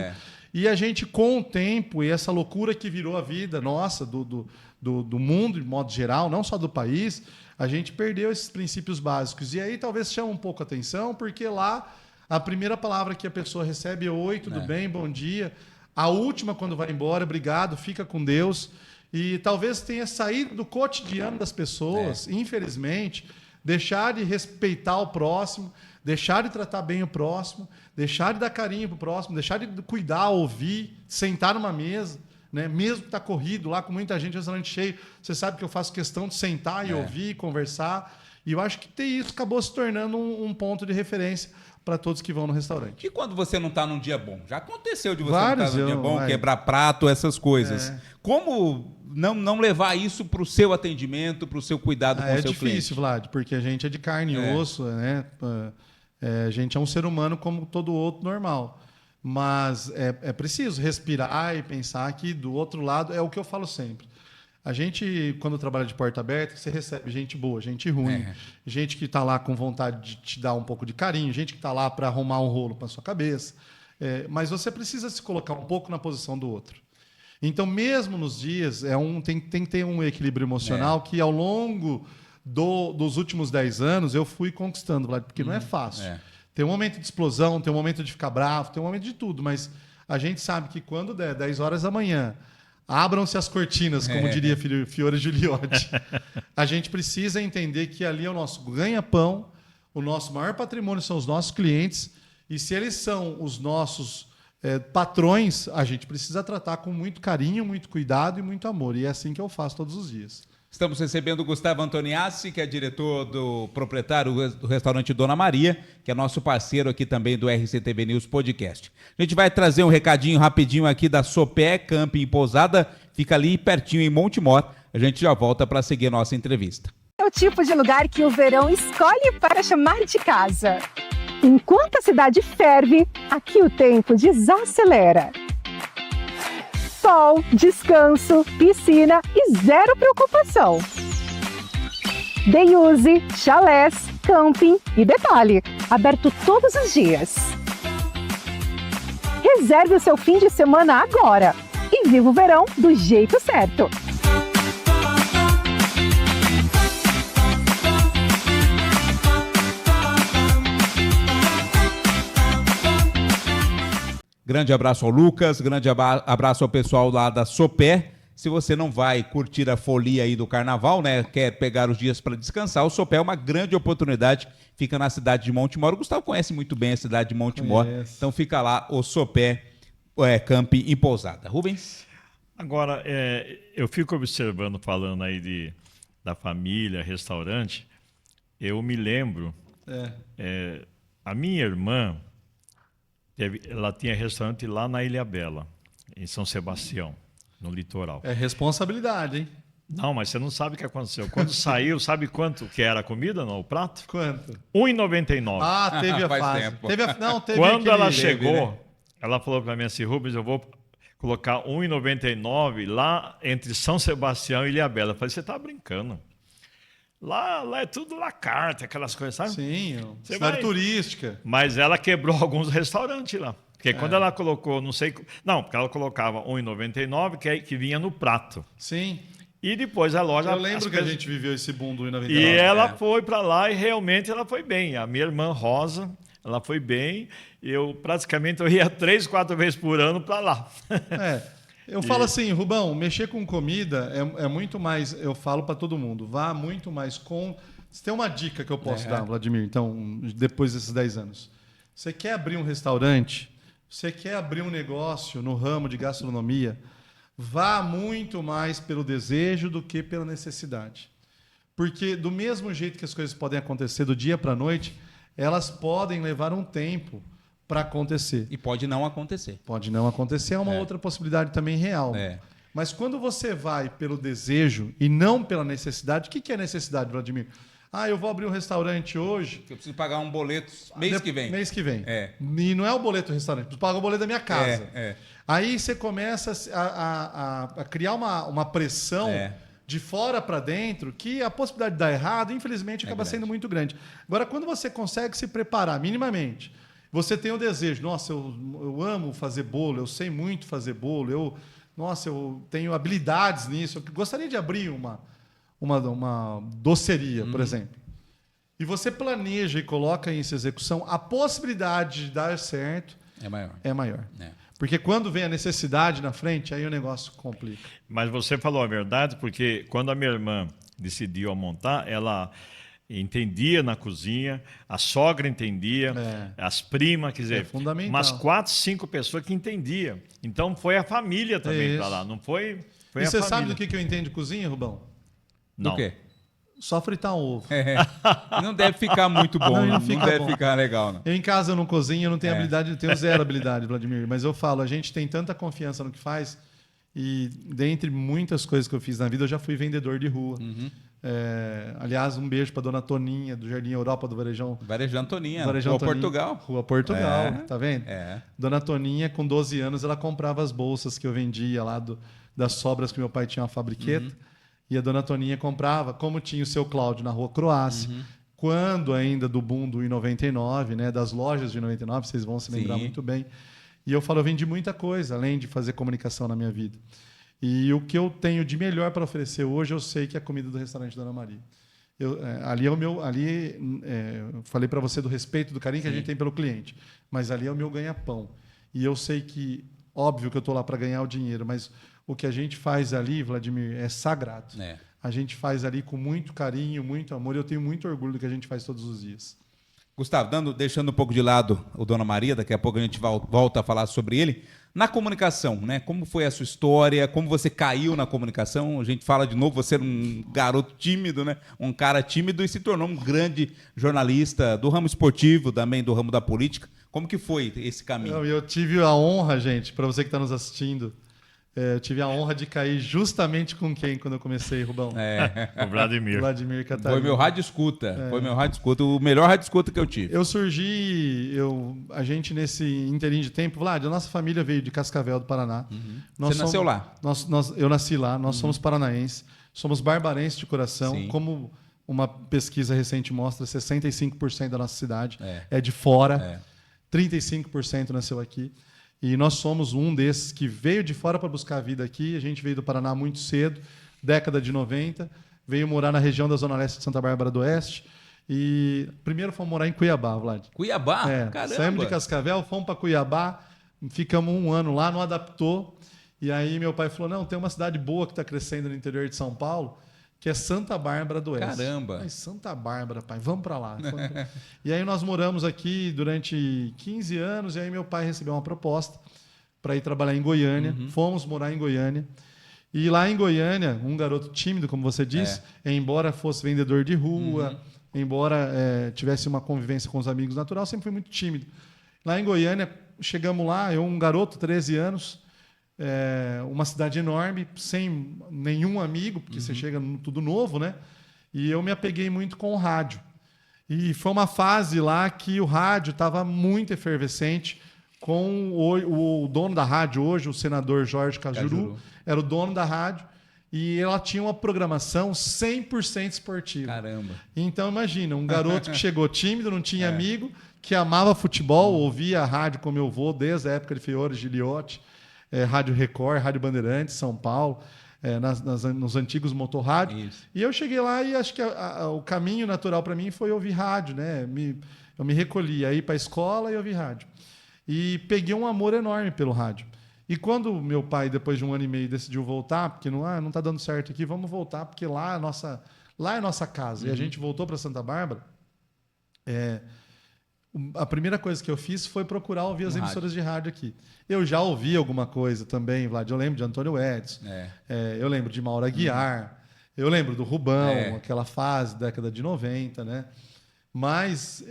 Speaker 3: E a gente, com o tempo, e essa loucura que virou a vida nossa, do mundo de modo geral, não só do país, a gente perdeu esses princípios básicos. E aí talvez chame um pouco a atenção, porque lá a primeira palavra que a pessoa recebe é oi, tudo bem, bom dia. A última, quando vai embora, obrigado, fica com Deus. E talvez tenha saído do cotidiano das pessoas, infelizmente, deixar de respeitar o próximo, deixar de tratar bem o próximo, deixar de dar carinho para o próximo, deixar de cuidar, ouvir, sentar numa mesa, né? Mesmo que está corrido lá com muita gente, restaurante cheio, você sabe que eu faço questão de sentar e ouvir, conversar. E eu acho que ter isso acabou se tornando um ponto de referência para todos que vão no restaurante.
Speaker 1: E quando você não está num dia bom? Já aconteceu de você
Speaker 3: Vários,
Speaker 1: não estar num dia bom, quebrar prato, essas coisas. Como não levar isso para o seu atendimento, para o seu cuidado com o seu cliente?
Speaker 3: É difícil, Vlad, porque a gente é de carne e osso, né? A gente é um ser humano como todo outro normal. Mas é preciso respirar e pensar que do outro lado é o que eu falo sempre. A gente, quando trabalha de porta aberta, você recebe gente boa, gente ruim, gente que está lá com vontade de te dar um pouco de carinho, gente que está lá para arrumar um rolo para sua cabeça. Mas você precisa se colocar um pouco na posição do outro. Então, mesmo nos dias, tem que ter um equilíbrio emocional que, ao longo dos últimos 10 anos, eu fui conquistando, porque não é fácil. Tem um momento de explosão, tem um momento de ficar bravo, tem um momento de tudo, mas a gente sabe que quando der 10 horas da manhã, abram-se as cortinas, como diria Fiore Gigliotti. A gente precisa entender que ali é o nosso ganha-pão, o nosso maior patrimônio são os nossos clientes, e se eles são os nossos patrões, a gente precisa tratar com muito carinho, muito cuidado e muito amor. E é assim que eu faço todos os dias.
Speaker 1: Estamos recebendo o Gustavo Antoniassi, que é diretor proprietário do restaurante Dona Maria, que é nosso parceiro aqui também do RCTV News Podcast. A gente vai trazer um recadinho rapidinho aqui da Sopé Camping Pousada, fica ali pertinho em Montemor. A gente já volta para seguir a nossa entrevista.
Speaker 6: É o tipo de lugar que o verão escolhe para chamar de casa. Enquanto a cidade ferve, aqui o tempo desacelera. Sol, descanso, piscina e zero preocupação. Day use, chalés, camping e detalhe, aberto todos os dias. Reserve o seu fim de semana agora e viva o verão do jeito certo.
Speaker 1: Grande abraço ao Lucas, grande abraço ao pessoal lá da Sopé. Se você não vai curtir a folia aí do carnaval, né, quer pegar os dias para descansar, o Sopé é uma grande oportunidade, fica na cidade de Montemor. O Gustavo conhece muito bem a cidade de Montemor, então fica lá o Sopé Camping e Pousada. Rubens?
Speaker 2: Agora, eu fico observando, falando aí da família, restaurante, eu me lembro, a minha irmã, ela tinha restaurante lá na Ilhabela, em São Sebastião, no litoral.
Speaker 3: É responsabilidade, hein?
Speaker 2: Não, mas você não sabe o que aconteceu. Quando saiu, sabe quanto que era a comida, não? O prato?
Speaker 3: Quanto?
Speaker 2: R$1,99.
Speaker 3: Ah, teve a
Speaker 1: Faz
Speaker 3: fase.
Speaker 1: tempo.
Speaker 3: Teve
Speaker 2: Quando ela
Speaker 3: aquele...
Speaker 2: chegou, ela falou para mim assim, Rubens, eu vou colocar R$1,99 lá entre São Sebastião e Ilhabela. Eu falei, você tá brincando. Lá é tudo la carte, aquelas coisas, sabe?
Speaker 3: Sim, cidade turística.
Speaker 2: Mas ela quebrou alguns restaurantes lá. Porque quando ela colocou, não sei... Não, porque ela colocava R$1,99 que vinha no prato.
Speaker 3: Sim.
Speaker 2: E depois a loja...
Speaker 3: Eu lembro que a gente viveu esse boom do R$1,99.
Speaker 2: E ela foi para lá e realmente ela foi bem. A minha irmã Rosa, ela foi bem. Eu praticamente ia 3, 4 vezes por ano para lá.
Speaker 3: Eu falo assim, Rubão, mexer com comida é muito mais, eu falo para todo mundo, vá muito mais com... Você tem uma dica que eu posso dar, Vladimir, então, depois desses 10 anos. Você quer abrir um restaurante, você quer abrir um negócio no ramo de gastronomia, vá muito mais pelo desejo do que pela necessidade. Porque do mesmo jeito que as coisas podem acontecer do dia para a noite, elas podem levar um tempo para acontecer.
Speaker 1: E pode não acontecer.
Speaker 3: Pode não acontecer, é uma outra possibilidade também real. Mas quando você vai pelo desejo e não pela necessidade, o que é necessidade, Vladimir? Eu vou abrir um restaurante hoje.
Speaker 1: Eu preciso pagar um boleto mês que vem.
Speaker 3: Mês que vem. E não é o boleto do restaurante, eu preciso pagar o boleto da minha casa. Aí você começa a criar uma pressão de fora para dentro, que a possibilidade de dar errado, infelizmente, acaba sendo muito grande. Agora, quando você consegue se preparar minimamente, você tem o desejo, nossa, eu amo fazer bolo, eu sei muito fazer bolo, eu tenho habilidades nisso, eu gostaria de abrir uma doceria, por exemplo. E você planeja e coloca em execução, a possibilidade de dar certo é maior. Porque quando vem a necessidade na frente, aí o negócio complica.
Speaker 2: Mas você falou a verdade, porque quando a minha irmã decidiu montar, ela entendia na cozinha, a sogra entendia, as primas, quer dizer,
Speaker 3: fundamental.
Speaker 2: umas 4, 5 pessoas que entendiam. Então foi a família também para lá, não foi
Speaker 3: e você sabe do que eu entendo de cozinha, Rubão?
Speaker 2: Não.
Speaker 1: Do quê?
Speaker 3: Só fritar um ovo.
Speaker 1: Não deve ficar muito bom, não deve ficar legal. Não.
Speaker 3: Eu em casa eu não cozinho, eu não tenho habilidade, eu tenho zero habilidade, Vladimir. Mas eu falo, a gente tem tanta confiança no que faz e dentre muitas coisas que eu fiz na vida, eu já fui vendedor de rua. Aliás, um beijo para dona Toninha, do Jardim Europa, do Varejão.
Speaker 1: Varejão Toninha,
Speaker 3: Varejão
Speaker 1: Rua
Speaker 3: Toninha,
Speaker 1: Portugal.
Speaker 3: Rua Portugal, tá vendo? Dona Toninha, com 12 anos, ela comprava as bolsas que eu vendia lá das sobras que meu pai tinha uma fabriqueta. E a dona Toninha comprava, como tinha o seu Cláudio na Rua Croácia, quando ainda do boom do I99, né, das lojas de 99, vocês vão se lembrar muito bem. E eu falo, eu vendi muita coisa, além de fazer comunicação na minha vida. E o que eu tenho de melhor para oferecer hoje, eu sei que é a comida do restaurante Dona Maria. Eu falei para você do respeito, do carinho que a gente tem pelo cliente, mas ali é o meu ganha-pão. E eu sei que, óbvio que eu estou lá para ganhar o dinheiro, mas o que a gente faz ali, Vladimir, é sagrado. A gente faz ali com muito carinho, muito amor, e eu tenho muito orgulho do que a gente faz todos os dias.
Speaker 1: Gustavo, deixando um pouco de lado o Dona Maria, daqui a pouco a gente volta a falar sobre ele. Na comunicação, né? Como foi a sua história? Como você caiu na comunicação? A gente fala de novo, você era um garoto tímido, né? Um cara tímido e se tornou um grande jornalista do ramo esportivo, também do ramo da política. Como que foi esse caminho?
Speaker 3: Eu tive a honra, gente, para você que está nos assistindo, eu tive a honra de cair justamente com quem quando eu comecei, Rubão?
Speaker 2: O Vladimir.
Speaker 3: Vladimir Catarina.
Speaker 1: Foi meu rádio escuta. Foi meu rádio escuta, o melhor rádio escuta que eu tive.
Speaker 3: Eu surgi, a gente nesse inteirinho de tempo, Vlad, a nossa família veio de Cascavel do Paraná.
Speaker 1: Você nasceu lá?
Speaker 3: Eu nasci lá, nós somos paranaenses, somos barbarenses de coração.
Speaker 1: Sim.
Speaker 3: Como uma pesquisa recente mostra, 65% da nossa cidade é de fora, 35% nasceu aqui. E nós somos um desses que veio de fora para buscar a vida aqui. A gente veio do Paraná muito cedo, década de 90. Veio morar na região da Zona Leste de Santa Bárbara do Oeste. E primeiro fomos morar em Cuiabá, Vlad.
Speaker 1: Cuiabá? Caramba!
Speaker 3: Saímos de Cascavel, fomos para Cuiabá. Ficamos 1 ano lá, não adaptou. E aí meu pai falou, não, tem uma cidade boa que está crescendo no interior de São Paulo, que é Santa Bárbara do Oeste.
Speaker 1: Caramba!
Speaker 3: Mas Santa Bárbara, pai, vamos para lá. E aí nós moramos aqui durante 15 anos, e aí meu pai recebeu uma proposta para ir trabalhar em Goiânia. Fomos morar em Goiânia. E lá em Goiânia, um garoto tímido, como você disse, embora fosse vendedor de rua, embora tivesse uma convivência com os amigos natural, sempre fui muito tímido. Lá em Goiânia, chegamos lá, eu um garoto, 13 anos, uma cidade enorme, sem nenhum amigo, porque você chega tudo novo, né? E eu me apeguei muito com o rádio. E foi uma fase lá que o rádio estava muito efervescente, com o dono da rádio hoje, o senador Jorge Cajuru, era o dono da rádio, e ela tinha uma programação 100% esportiva.
Speaker 1: Caramba!
Speaker 3: Então, imagina, um garoto que chegou tímido, não tinha amigo, que amava futebol, ouvia a rádio com meu avô, desde a época de Fiore, Giliotti, Rádio Record, Rádio Bandeirantes, São Paulo. nos antigos motorrádios. E eu cheguei lá e acho que o caminho natural para mim foi ouvir rádio, né? Eu me recolhi aí para a escola e ouvir rádio. E peguei um amor enorme pelo rádio. E quando meu pai, depois de 1 ano e meio, decidiu voltar, porque não está dando certo aqui, vamos voltar, porque lá é nossa casa. E a gente voltou para Santa Bárbara. A primeira coisa que eu fiz foi procurar ouvir as emissoras de rádio aqui. Eu já ouvi alguma coisa também, Vlad. Eu lembro de Antônio Edson, eu lembro de Mauro Aguiar, eu lembro do Rubão, aquela fase, década de 90, né? Mas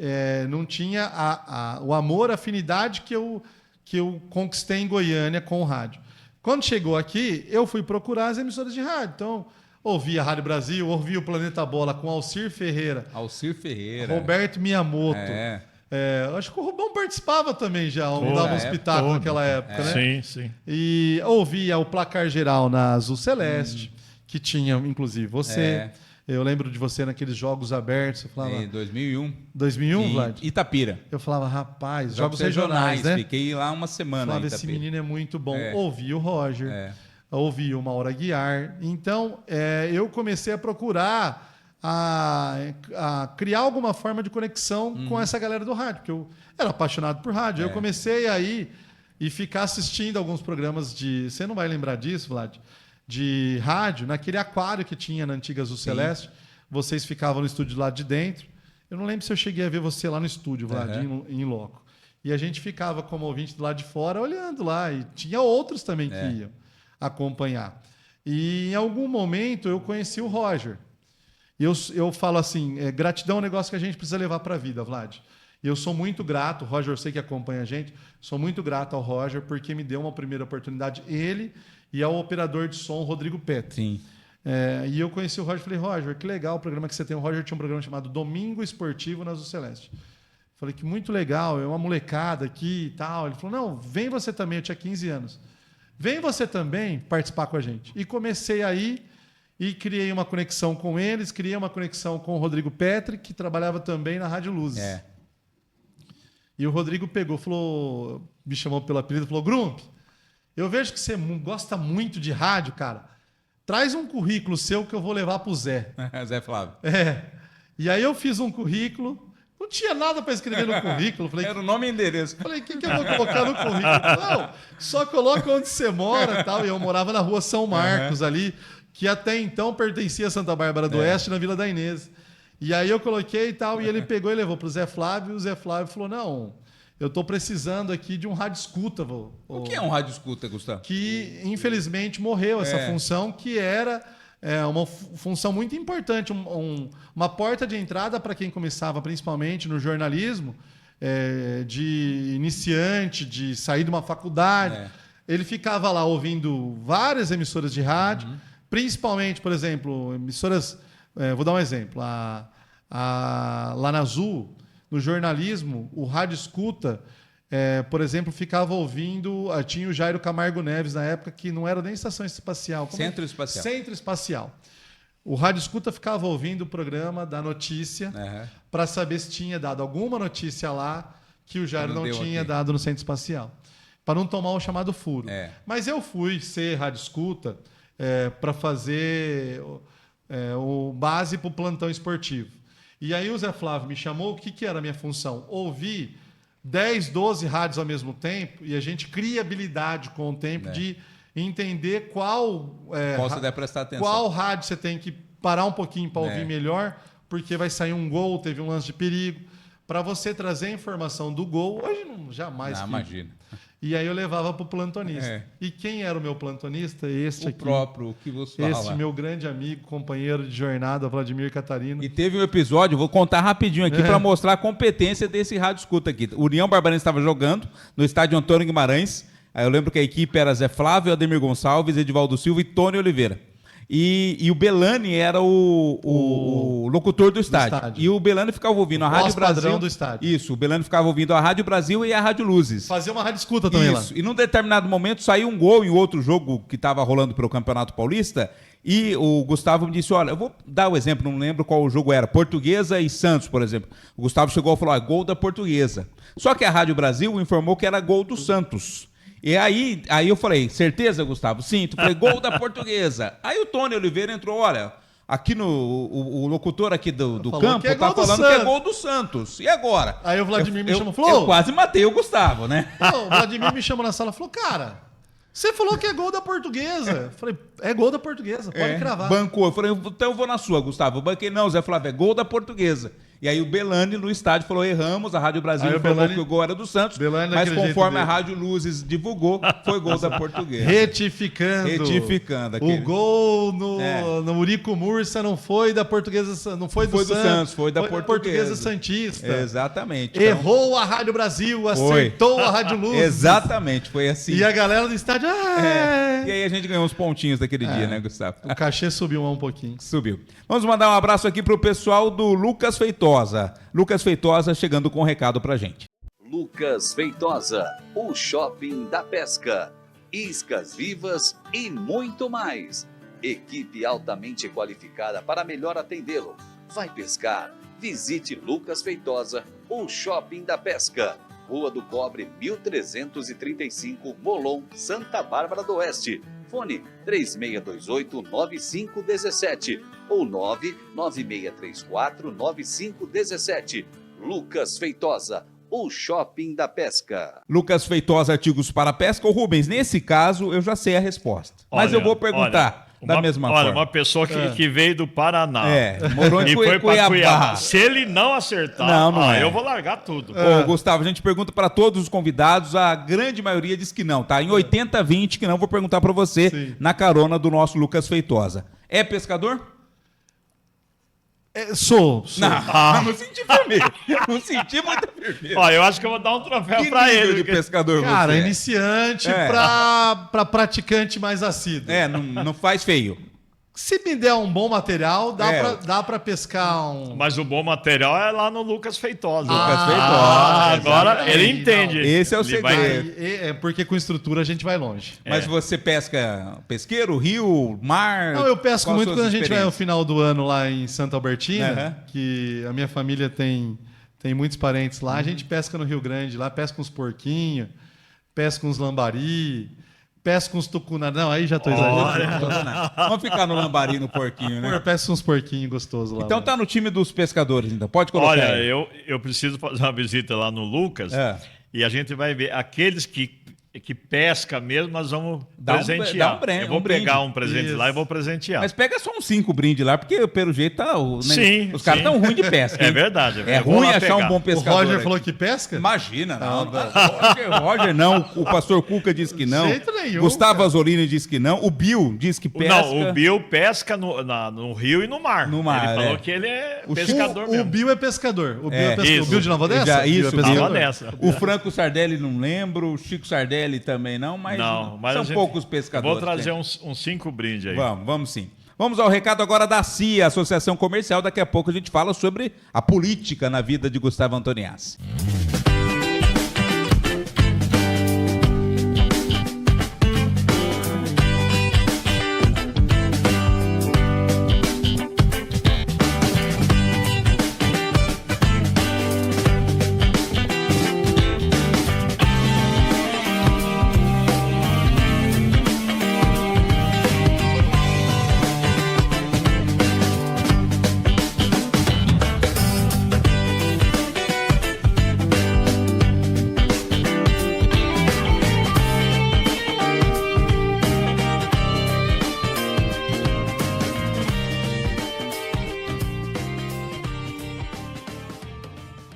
Speaker 3: não tinha o amor, a afinidade que eu conquistei em Goiânia com o rádio. Quando chegou aqui, eu fui procurar as emissoras de rádio. Então, ouvi a Rádio Brasil, ouvi o Planeta Bola com Alcir Ferreira. Roberto Miyamoto. Acho que o Rubão participava também já, dava um espetáculo naquela época, né?
Speaker 2: Sim.
Speaker 3: E ouvia o Placar Geral na Azul Celeste, que tinha, inclusive, você. Eu lembro de você naqueles jogos abertos. Você falava,
Speaker 1: em 2001.
Speaker 3: 2001, Vlad?
Speaker 1: Itapira.
Speaker 3: Eu falava, rapaz, jogos regionais, né?
Speaker 1: Fiquei lá uma semana.
Speaker 3: Eu falava, esse menino é muito bom. Ouvi o Roger, ouvi o Mauro Aguiar. Então, eu comecei a procurar a criar alguma forma de conexão com essa galera do rádio, porque eu era apaixonado por rádio. Eu comecei aí e ficar assistindo alguns programas de... Você não vai lembrar disso, Vlad? De rádio, naquele aquário que tinha na antiga Azul Celeste. Vocês ficavam no estúdio lá de dentro. Eu não lembro se eu cheguei a ver você lá no estúdio, Vlad, em loco. E a gente ficava como ouvinte do lado de fora, olhando lá. E tinha outros também que iam acompanhar. E em algum momento eu conheci o Roger. E eu falo assim, gratidão é um negócio que a gente precisa levar para a vida, Vlad. E eu sou muito grato, o Roger, eu sei que acompanha a gente, sou muito grato ao Roger porque me deu uma primeira oportunidade, ele e ao operador de som, Rodrigo Petri.
Speaker 1: Sim.
Speaker 3: E eu conheci o Roger e falei, Roger, que legal o programa que você tem. O Roger tinha um programa chamado Domingo Esportivo na Azul Celeste. Falei que muito legal, é uma molecada aqui e tal. Ele falou, não, vem você também, eu tinha 15 anos. Vem você também participar com a gente. E comecei aí e criei uma conexão com eles, criei uma conexão com o Rodrigo Petri, que trabalhava também na Rádio Luzes. E o Rodrigo pegou, falou, me chamou pelo apelido, falou, Grump, eu vejo que você gosta muito de rádio, cara. Traz um currículo seu que eu vou levar pro Zé.
Speaker 1: Zé Flávio.
Speaker 3: E aí eu fiz um currículo, não tinha nada para escrever no currículo. Falei,
Speaker 1: era o nome e endereço.
Speaker 3: Falei, o que eu vou colocar no currículo? Não, só coloca onde você mora e tal. E eu morava na rua São Marcos ali, que até então pertencia a Santa Bárbara do Oeste, na Vila da Inês. E aí eu coloquei e tal, e ele pegou e levou pro Zé Flávio, e o Zé Flávio falou, não, eu estou precisando aqui de um rádio escuta.
Speaker 1: O que é um rádio escuta, Gustavo?
Speaker 3: Que, infelizmente, morreu essa função, que era uma função muito importante, uma porta de entrada para quem começava, principalmente no jornalismo, de iniciante, de sair de uma faculdade. Ele ficava lá ouvindo várias emissoras de rádio, principalmente, por exemplo, emissoras... vou dar um exemplo. Lá na Azul, no jornalismo, o rádio escuta, por exemplo, ficava ouvindo... Tinha o Jairo Camargo Neves na época, que não era nem estação espacial.
Speaker 1: Centro Espacial.
Speaker 3: Centro Espacial. O rádio escuta ficava ouvindo o programa da notícia para saber se tinha dado alguma notícia lá que o Jairo não tinha dado no Centro Espacial. Para não tomar o chamado furo. Mas eu fui ser rádio escuta para fazer... o base para o plantão esportivo. E aí o Zé Flávio me chamou, o que era a minha função? Ouvir 10, 12 rádios ao mesmo tempo, e a gente cria habilidade com o tempo de entender qual
Speaker 1: você deve prestar atenção.
Speaker 3: Qual rádio você tem que parar um pouquinho para ouvir melhor, porque vai sair um gol, teve um lance de perigo, para você trazer a informação do gol. Hoje jamais.
Speaker 1: Imagina.
Speaker 3: E aí eu levava para o plantonista. E quem era o meu plantonista?
Speaker 1: O próprio que você fala.
Speaker 3: Esse meu grande amigo, companheiro de jornada, Vladimir Catarino.
Speaker 1: E teve um episódio, vou contar rapidinho aqui para mostrar a competência desse rádio escuta aqui. O União Barbarense estava jogando no estádio Antônio Guimarães. Aí eu lembro que a equipe era Zé Flávio, Ademir Gonçalves, Edivaldo Silva e Tony Oliveira. E o Belani era o locutor do estádio. E o Belani ficava ouvindo a Rádio Brasil.
Speaker 3: Padrão do estádio.
Speaker 1: Isso, o Belani ficava ouvindo a Rádio Brasil e a Rádio Luzes.
Speaker 3: Fazia uma rádio escuta também lá.
Speaker 1: E num determinado momento saiu um gol em outro jogo que estava rolando pelo Campeonato Paulista. E o Gustavo me disse, olha, eu vou dar o exemplo, não lembro qual o jogo era, Portuguesa e Santos, por exemplo. O Gustavo chegou e falou, gol da Portuguesa. Só que a Rádio Brasil informou que era gol do Santos. E aí eu falei, certeza, Gustavo? Sim. Tu falei, gol da Portuguesa. Aí o Tony Oliveira entrou, olha, aqui o locutor aqui do campo tá falando que é gol do Santos. E agora?
Speaker 3: Aí o Vladimir me chamou e
Speaker 1: falou... Eu quase matei o Gustavo, né?
Speaker 3: Não, o Vladimir me chamou na sala e falou, cara, você falou que é gol da Portuguesa. Eu falei, é gol da Portuguesa, pode cravar.
Speaker 1: Bancou. Eu falei, então eu vou na sua, Gustavo. Eu banquei, não, Zé Flávio, é gol da Portuguesa. E aí o Belani no estádio falou, erramos, a Rádio Brasil informou que o gol era do Santos, mas conforme a Rádio Luzes divulgou, foi gol da Portuguesa.
Speaker 3: Retificando. O gol no Urico Mursa não foi da Portuguesa, não foi do Santos,
Speaker 1: foi da Portuguesa
Speaker 3: Santista.
Speaker 1: Exatamente.
Speaker 3: Errou a Rádio Brasil, acertou a Rádio Luzes.
Speaker 1: Exatamente, foi assim.
Speaker 3: E a galera do estádio...
Speaker 1: E aí a gente ganhou uns pontinhos daquele dia, né, Gustavo?
Speaker 3: O cachê subiu um pouquinho.
Speaker 1: Subiu. Vamos mandar um abraço aqui pro pessoal do Lucas Feitosa. Lucas Feitosa chegando com um recado pra gente.
Speaker 7: Lucas Feitosa, o shopping da pesca, iscas vivas e muito mais. Equipe altamente qualificada para melhor atendê-lo. Vai pescar? Visite Lucas Feitosa, o shopping da pesca. Rua do Cobre, 1335, Molon, Santa Bárbara do Oeste. Fone 3628-9517 ou 99634-9517. Lucas Feitosa, o shopping da pesca.
Speaker 1: Lucas Feitosa, artigos para pesca. Ô Rubens, nesse caso eu já sei a resposta. Mas eu vou perguntar da mesma forma.
Speaker 2: Olha, uma pessoa que veio do Paraná.
Speaker 1: Morou em Cuiabá.
Speaker 2: Se ele não acertar, eu vou largar tudo.
Speaker 1: Ô, Gustavo, a gente pergunta para todos os convidados, a grande maioria diz que não, tá? Em 80-20, que não, vou perguntar para você, na carona do nosso Lucas Feitosa. É pescador?
Speaker 3: Sou.
Speaker 1: Não senti firmeza. Não senti muita firmeza.
Speaker 2: Ó, eu acho que eu vou dar um troféu pra ele.
Speaker 1: De pescador
Speaker 3: cara,
Speaker 1: você
Speaker 3: iniciante pra praticante mais assíduo.
Speaker 1: Não faz feio.
Speaker 3: Se me der um bom material, dá pra pescar um...
Speaker 2: Mas o bom material é lá no Lucas Feitosa.
Speaker 1: Agora
Speaker 2: ele entende.
Speaker 1: Esse é o segredo.
Speaker 3: Porque com estrutura a gente vai longe.
Speaker 1: Mas você pesca pesqueiro, rio, mar?
Speaker 3: Não, eu pesco muito quando a gente vai no final do ano lá em Santa Albertina, que a minha família tem muitos parentes lá. A gente pesca no Rio Grande, lá pesca uns porquinhos, pesca uns lambari... Pesca uns tucunaré. Não, aí já tô exagerando.
Speaker 1: Vamos ficar no lambari, no porquinho, né?
Speaker 3: Pesca uns porquinhos gostosos lá.
Speaker 1: Então tá no time dos pescadores, então. Pode colocar.
Speaker 2: Olha, eu preciso fazer uma visita lá no Lucas e a gente vai ver aqueles que pesca mesmo, nós vamos presentear. Eu vou pegar um presente lá e vou presentear.
Speaker 1: Mas pega só uns 5 brindes lá, porque pelo jeito tá... os caras estão ruins de pesca.
Speaker 2: É verdade.
Speaker 1: É ruim achar um bom pescador.
Speaker 3: O Roger falou que pesca?
Speaker 1: Imagina, não. Roger não. O pastor Cuca disse que não.
Speaker 3: Jeito nenhum,
Speaker 1: Gustavo Azzolini disse que não. O Bill disse que pesca.
Speaker 2: Não, o Bill pesca no rio e no mar.
Speaker 1: No mar,
Speaker 2: ele falou que ele é pescador mesmo.
Speaker 3: O Bill é pescador. O Bill de Nova Odessa?
Speaker 1: Isso,
Speaker 2: Nova Odessa.
Speaker 1: O Franco Sardelli não lembro. O Chico Sardelli também não, mas são poucos pescadores.
Speaker 2: Vou trazer uns 5 brindes aí.
Speaker 1: Vamos sim. Vamos ao recado agora da CIA, Associação Comercial. Daqui a pouco a gente fala sobre a política na vida de Gustavo Antoniazzi.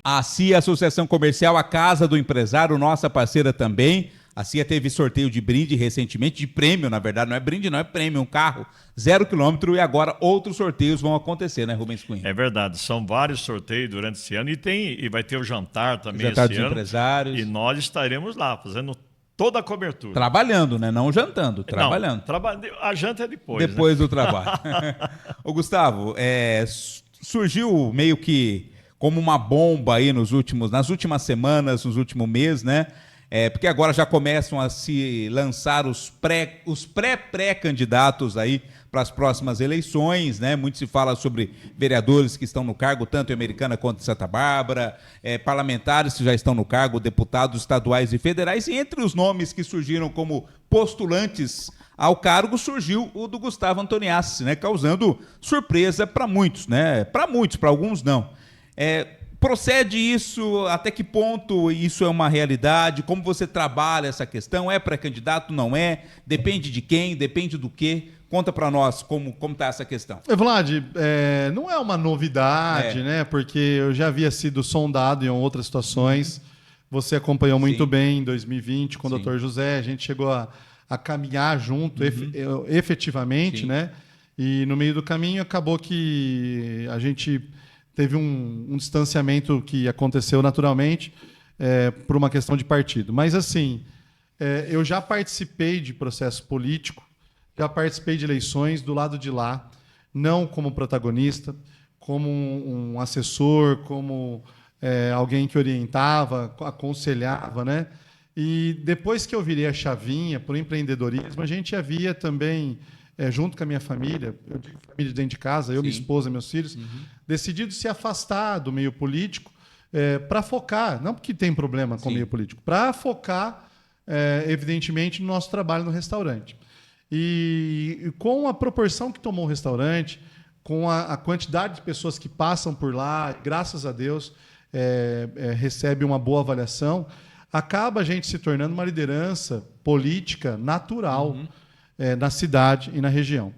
Speaker 1: A CIA, Associação Comercial, a Casa do Empresário, nossa parceira também. A CIA teve sorteio de brinde recentemente, de prêmio, na verdade, não é brinde, não é prêmio, um carro 0 km, e agora outros sorteios vão acontecer, né, Rubens Cunha?
Speaker 2: É verdade, são vários sorteios durante esse ano e vai ter o jantar também
Speaker 1: jantar
Speaker 2: esse ano.
Speaker 1: Empresários.
Speaker 2: E nós estaremos lá, fazendo toda a cobertura.
Speaker 1: Trabalhando, né? Não jantando, trabalhando.
Speaker 2: Não, a janta é depois.
Speaker 1: Depois
Speaker 2: né?
Speaker 1: do trabalho. Ô, Gustavo, surgiu meio que como uma bomba aí nas últimas semanas, nos últimos meses, né? Porque agora já começam a se lançar os pré-candidatos aí para as próximas eleições, né? Muito se fala sobre vereadores que estão no cargo, tanto em Americana quanto em Santa Bárbara, parlamentares que já estão no cargo, deputados estaduais e federais, e entre os nomes que surgiram como postulantes ao cargo surgiu o do Gustavo Antoniassi, né? Causando surpresa para muitos, né? Para muitos, para alguns não. Procede isso? Até que ponto isso é uma realidade? Como você trabalha essa questão? É pré-candidato? Não é? Depende de quem? Depende do quê? Conta para nós como está essa questão.
Speaker 3: Vlad, não é uma novidade, né? Porque eu já havia sido sondado em outras situações. Você acompanhou muito bem em 2020 com o Dr. José. A gente chegou a caminhar junto efetivamente, né? E no meio do caminho acabou que a gente teve um distanciamento que aconteceu naturalmente por uma questão de partido. Mas, assim, eu já participei de processo político, já participei de eleições do lado de lá, não como protagonista, como um assessor, como alguém que orientava, aconselhava, né? E depois que eu virei a chavinha para o empreendedorismo, a gente havia também, junto com a minha família, eu digo família dentro de casa, eu, minha esposa, meus filhos, decidido se afastar do meio político para focar, não porque tem problema com o meio político, para focar, evidentemente, no nosso trabalho no restaurante. E com a proporção que tomou o restaurante, com a quantidade de pessoas que passam por lá, graças a Deus, recebe uma boa avaliação, acaba a gente se tornando uma liderança política natural na cidade e na região.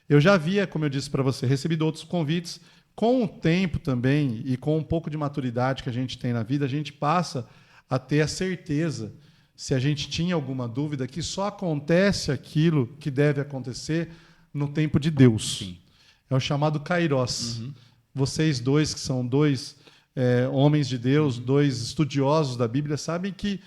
Speaker 3: Eu já havia, como eu disse para você, recebido outros convites. Com o tempo também e com um pouco de maturidade que a gente tem na vida, a gente passa a ter a certeza, se a gente tinha alguma dúvida, que só acontece aquilo que deve acontecer no tempo de Deus. Sim. É o chamado Kairos. Vocês dois, que são dois homens de Deus, dois estudiosos da Bíblia, sabem que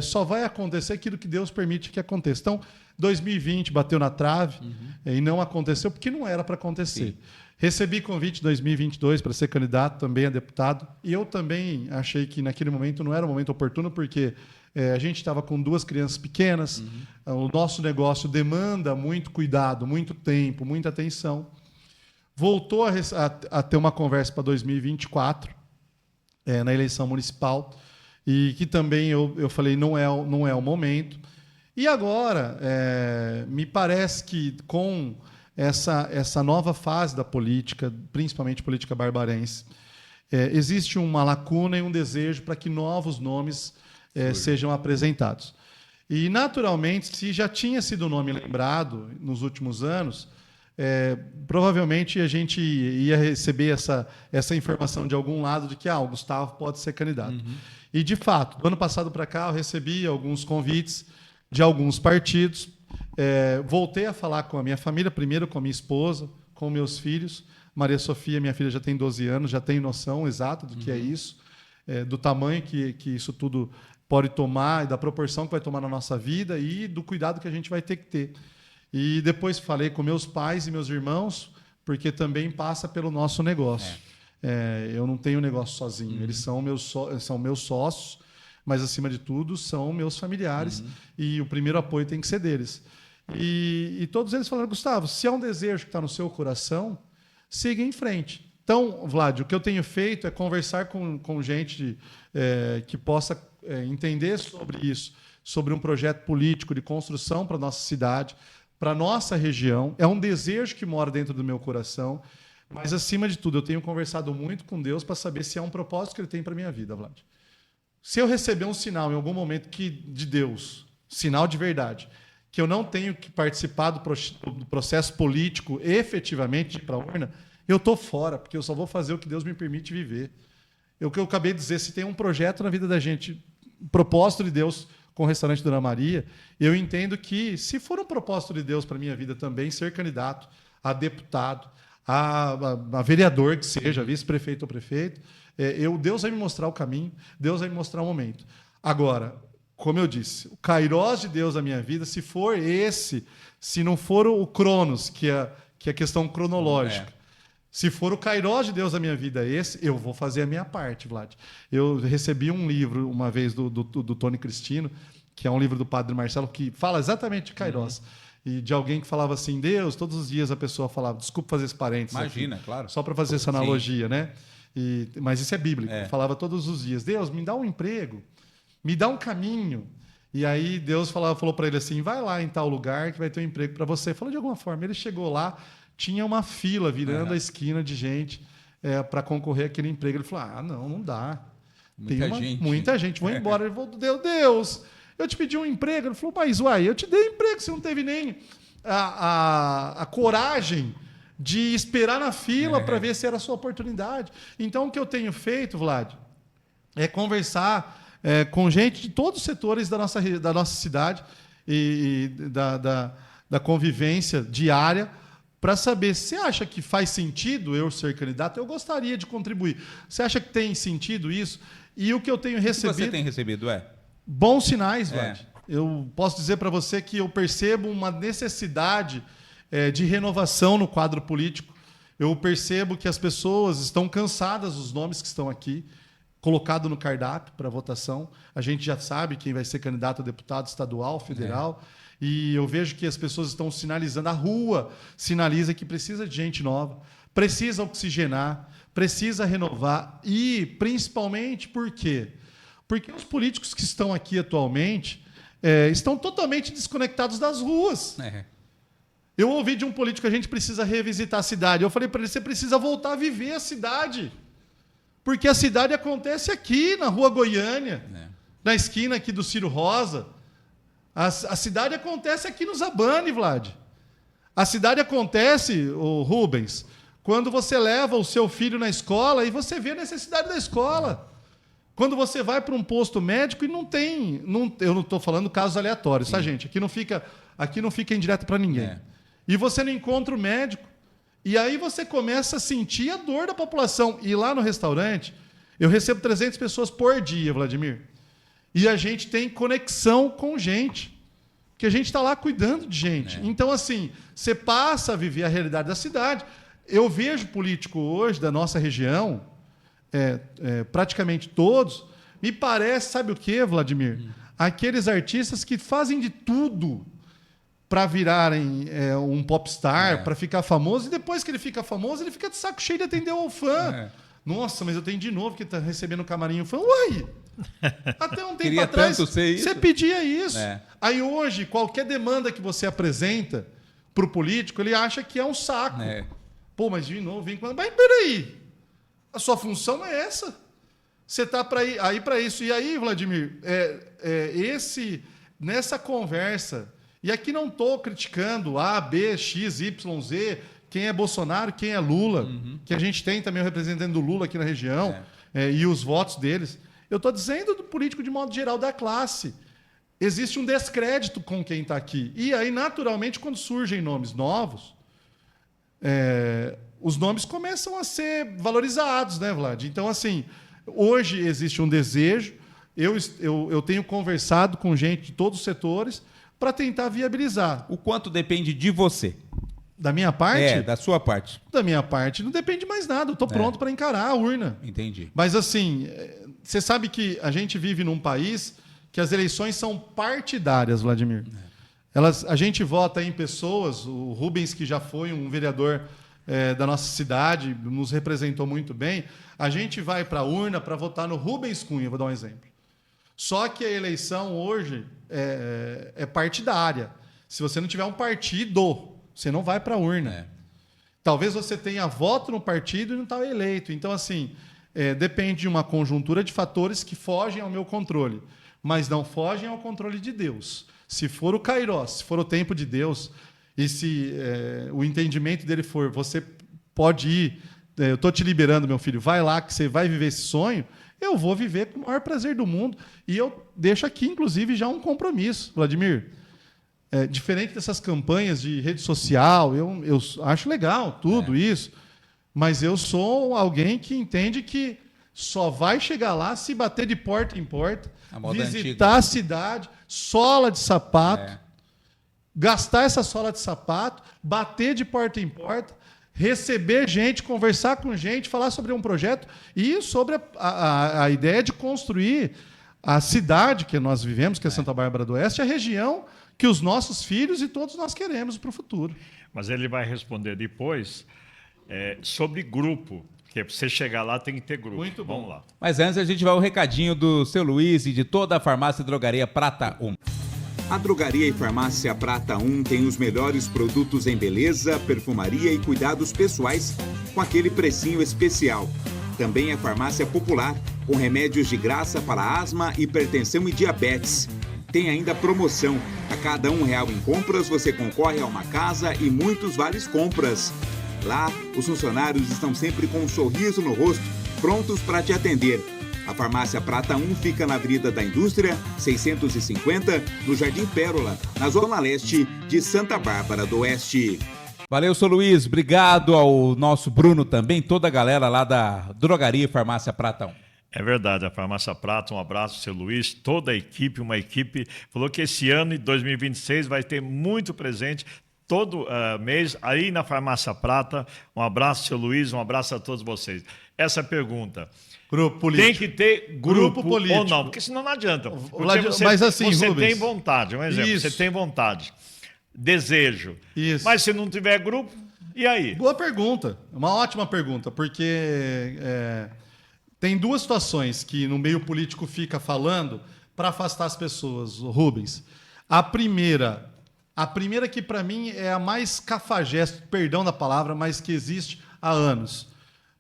Speaker 3: só vai acontecer aquilo que Deus permite que aconteça. Então, 2020 bateu na trave e não aconteceu porque não era para acontecer. Sim. Recebi convite em 2022 para ser candidato também a deputado, e eu também achei que naquele momento não era o momento oportuno, porque a gente estava com 2 crianças pequenas, o nosso negócio demanda muito cuidado, muito tempo, muita atenção. Voltou a ter uma conversa para 2024, na eleição municipal, e que também eu falei, não é o momento. E agora, me parece que com essa nova fase da política, principalmente política barbarense, existe uma lacuna e um desejo para que novos nomes sejam apresentados. E, naturalmente, se já tinha sido o nome lembrado nos últimos anos, provavelmente a gente ia receber essa informação de algum lado de que o Gustavo pode ser candidato. E, de fato, do ano passado para cá, eu recebi alguns convites de alguns partidos. Voltei a falar com a minha família, primeiro com a minha esposa, com meus filhos. Maria Sofia, minha filha, já tem 12 anos, já tem noção exata do que é isso, do tamanho que isso tudo pode tomar, e da proporção que vai tomar na nossa vida e do cuidado que a gente vai ter que ter. E depois falei com meus pais e meus irmãos, porque também passa pelo nosso negócio. Eu não tenho negócio sozinho, eles são meus sócios, mas, acima de tudo, são meus familiares, e o primeiro apoio tem que ser deles. E todos eles falaram, Gustavo, se é um desejo que está no seu coração, siga em frente. Então, Vlad, o que eu tenho feito é conversar com gente que possa entender sobre isso, sobre um projeto político de construção para a nossa cidade, para a nossa região. É um desejo que mora dentro do meu coração, mas, acima de tudo, eu tenho conversado muito com Deus para saber se é um propósito que Ele tem para a minha vida, Vlad. Se eu receber um sinal em algum momento de Deus, sinal de verdade, que eu não tenho que participar do processo político efetivamente para a urna, eu estou fora, porque eu só vou fazer o que Deus me permite viver. O que eu acabei de dizer, se tem um projeto na vida da gente, propósito de Deus com o restaurante Dona Maria, eu entendo que, se for um propósito de Deus para a minha vida também, ser candidato a deputado, a vereador que seja, vice-prefeito ou prefeito, Deus vai me mostrar o caminho, Deus vai me mostrar o momento. Agora, como eu disse, o Kairos de Deus na minha vida, se for esse, se não for o Cronos, que é a questão cronológica, se for o Kairos de Deus na minha vida esse, eu vou fazer a minha parte, Vlad. Eu recebi um livro uma vez do Tony Cristino, que é um livro do Padre Marcelo, que fala exatamente de Kairos. e de alguém que falava assim, Deus, todos os dias a pessoa falava, desculpa fazer esse parênteses.
Speaker 1: Imagina,
Speaker 3: aqui,
Speaker 1: claro.
Speaker 3: só para fazer essa analogia, né? Mas isso é bíblico. Falava todos os dias, Deus, me dá um emprego, me dá um caminho. E aí Deus falou para ele assim, vai lá em tal lugar que vai ter um emprego para você. Falou de alguma forma. Ele chegou lá, tinha uma fila virando a esquina de gente para concorrer àquele emprego. Ele falou, não dá. Muita gente, vou embora. Ele falou, Deus, eu te pedi um emprego. Ele falou, mas eu te dei emprego, você não teve nem a coragem de esperar na fila para ver se era a sua oportunidade. Então, o que eu tenho feito, Vlad, é conversar com gente de todos os setores da nossa cidade e da convivência diária, para saber, você acha que faz sentido eu ser candidato? Eu gostaria de contribuir. Você acha que tem sentido isso? E o que eu tenho recebido...
Speaker 1: O que você tem recebido,
Speaker 3: Bons sinais, Vlad. Eu posso dizer para você que eu percebo uma necessidade de renovação no quadro político. Eu percebo que as pessoas estão cansadas dos nomes que estão aqui, colocado no cardápio para votação. A gente já sabe quem vai ser candidato a deputado estadual, federal. E eu vejo que as pessoas estão sinalizando. A rua sinaliza que precisa de gente nova, precisa oxigenar, precisa renovar. E, principalmente, por quê? Porque os políticos que estão aqui atualmente estão totalmente desconectados das ruas. Eu ouvi de um político que a gente precisa revisitar a cidade. Eu falei para ele, você precisa voltar a viver a cidade. Porque a cidade acontece aqui, na Rua Goiânia, na esquina aqui do Ciro Rosa. A cidade acontece aqui no Zabane, Vlad. A cidade acontece, Rubens, quando você leva o seu filho na escola e você vê a necessidade da escola. Quando você vai para um posto médico e não tem... eu não estou falando casos aleatórios, tá, gente? Aqui não fica indireto para ninguém. E você não encontra o médico. E aí você começa a sentir a dor da população. E lá no restaurante, eu recebo 300 pessoas por dia, Vladimir. E a gente tem conexão com gente. Que a gente está lá cuidando de gente. Então, assim, você passa a viver a realidade da cidade. Eu vejo político hoje da nossa região, praticamente todos, me parece, sabe o quê, Vladimir? Aqueles artistas que fazem de tudo para virarem um popstar, para ficar famoso, e depois que ele fica famoso, ele fica de saco cheio de atender o fã. Nossa, mas eu tenho de novo que está recebendo o camarim o fã. Uai! Até um tempo atrás, você pedia isso. Aí hoje, qualquer demanda que você apresenta para o político, ele acha que é um saco. Pô, mas de novo, vem com... Mas peraí, a sua função é essa. Você está aí para isso. E aí, Vladimir, nessa conversa... E aqui não estou criticando A, B, X, Y, Z, quem é Bolsonaro, quem é Lula, que a gente tem também o representante do Lula aqui na região, e os votos deles. Eu estou dizendo do político de modo geral da classe. Existe um descrédito com quem está aqui. E aí, naturalmente, quando surgem nomes novos, os nomes começam a ser valorizados, né, Vlad? Então, assim, hoje existe um desejo. Eu tenho conversado com gente de todos os setores para tentar viabilizar.
Speaker 1: O quanto depende de você?
Speaker 3: Da minha parte?
Speaker 1: Da sua parte.
Speaker 3: Da minha parte não depende mais nada. Eu estou pronto para encarar a urna.
Speaker 1: Entendi.
Speaker 3: Mas, assim, você sabe que a gente vive num país que as eleições são partidárias, Vladimir. A gente vota em pessoas, o Rubens, que já foi um vereador da nossa cidade, nos representou muito bem, a gente vai para a urna para votar no Rubens Cunha, vou dar um exemplo. Só que a eleição hoje é partidária. Se você não tiver um partido, você não vai para a urna. Talvez você tenha voto no partido e não está eleito. Então, assim, depende de uma conjuntura de fatores que fogem ao meu controle, mas não fogem ao controle de Deus. Se for o Kairos, se for o tempo de Deus, e se o entendimento dele for, você pode ir, eu estou te liberando, meu filho, vai lá que você vai viver esse sonho, eu vou viver com o maior prazer do mundo. E eu deixo aqui, inclusive, já um compromisso, Vladimir. Diferente dessas campanhas de rede social, eu acho legal tudo isso, mas eu sou alguém que entende que só vai chegar lá se bater de porta em porta, visitar a cidade, sola de sapato, gastar essa sola de sapato, bater de porta em porta, receber gente, conversar com gente, falar sobre um projeto e sobre a ideia de construir a cidade que nós vivemos, que é Santa Bárbara do Oeste, a região que os nossos filhos e todos nós queremos para o futuro.
Speaker 2: Mas ele vai responder depois sobre grupo, que para você chegar lá tem que ter grupo.
Speaker 3: Muito bom.
Speaker 2: Vamos lá.
Speaker 1: Mas antes a gente vai ao recadinho do seu Luiz e de toda a farmácia e drogaria Prata 1.
Speaker 8: A Drogaria e Farmácia Prata 1 tem os melhores produtos em beleza, perfumaria e cuidados pessoais com aquele precinho especial. Também é farmácia popular, com remédios de graça para asma, hipertensão e diabetes. Tem ainda promoção. A cada R$1 em compras, você concorre a uma casa e muitos vales compras. Lá, os funcionários estão sempre com um sorriso no rosto, prontos para te atender. A Farmácia Prata 1 fica na Avenida da Indústria, 650, no Jardim Pérola, na Zona Leste de Santa Bárbara do Oeste.
Speaker 1: Valeu, seu Luiz. Obrigado ao nosso Bruno também, toda a galera lá da Drogaria e Farmácia Prata 1.
Speaker 2: É verdade, a Farmácia Prata, um abraço, seu Luiz, toda a equipe, uma equipe, falou que esse ano, em 2026, vai ter muito presente, todo mês, aí na Farmácia Prata. Um abraço, seu Luiz, um abraço a todos vocês. Essa pergunta...
Speaker 3: Grupo político.
Speaker 2: Tem que ter grupo
Speaker 3: político
Speaker 2: ou não, porque senão não adianta.
Speaker 3: Mas assim,
Speaker 2: você
Speaker 3: Rubens,
Speaker 2: tem vontade, um exemplo,
Speaker 3: isso.
Speaker 2: você tem vontade, desejo,
Speaker 3: Isso.
Speaker 2: mas se não tiver grupo, e aí?
Speaker 3: Boa pergunta, uma ótima pergunta, porque tem duas situações que no meio político fica falando para afastar as pessoas, Rubens. A primeira que para mim é a mais cafajeste, perdão da palavra, mas que existe há anos.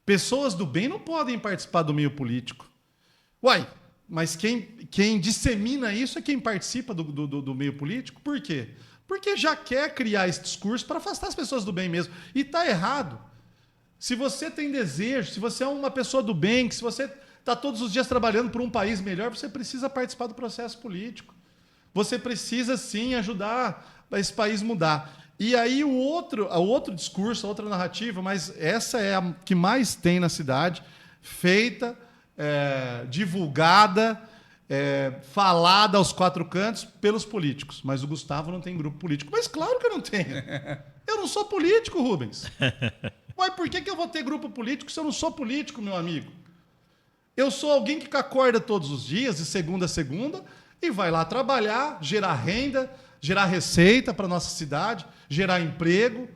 Speaker 3: Pessoas do bem não podem participar do meio político. Uai, mas quem dissemina isso é quem participa do meio político. Por quê? Porque já quer criar esse discurso para afastar as pessoas do bem mesmo. E está errado. Se você tem desejo, se você é uma pessoa do bem, se você está todos os dias trabalhando por um país melhor, você precisa participar do processo político. Você precisa, sim, ajudar esse país mudar. E aí o outro discurso, a outra narrativa, mas essa é a que mais tem na cidade, feita, divulgada, falada aos quatro cantos pelos políticos. Mas o Gustavo não tem grupo político. Mas claro que eu não tenho. Eu não sou político, Rubens. Ué, por que eu vou ter grupo político se eu não sou político, meu amigo? Eu sou alguém que acorda todos os dias, de segunda a segunda, e vai lá trabalhar, gerar renda, gerar receita para a nossa cidade, gerar emprego.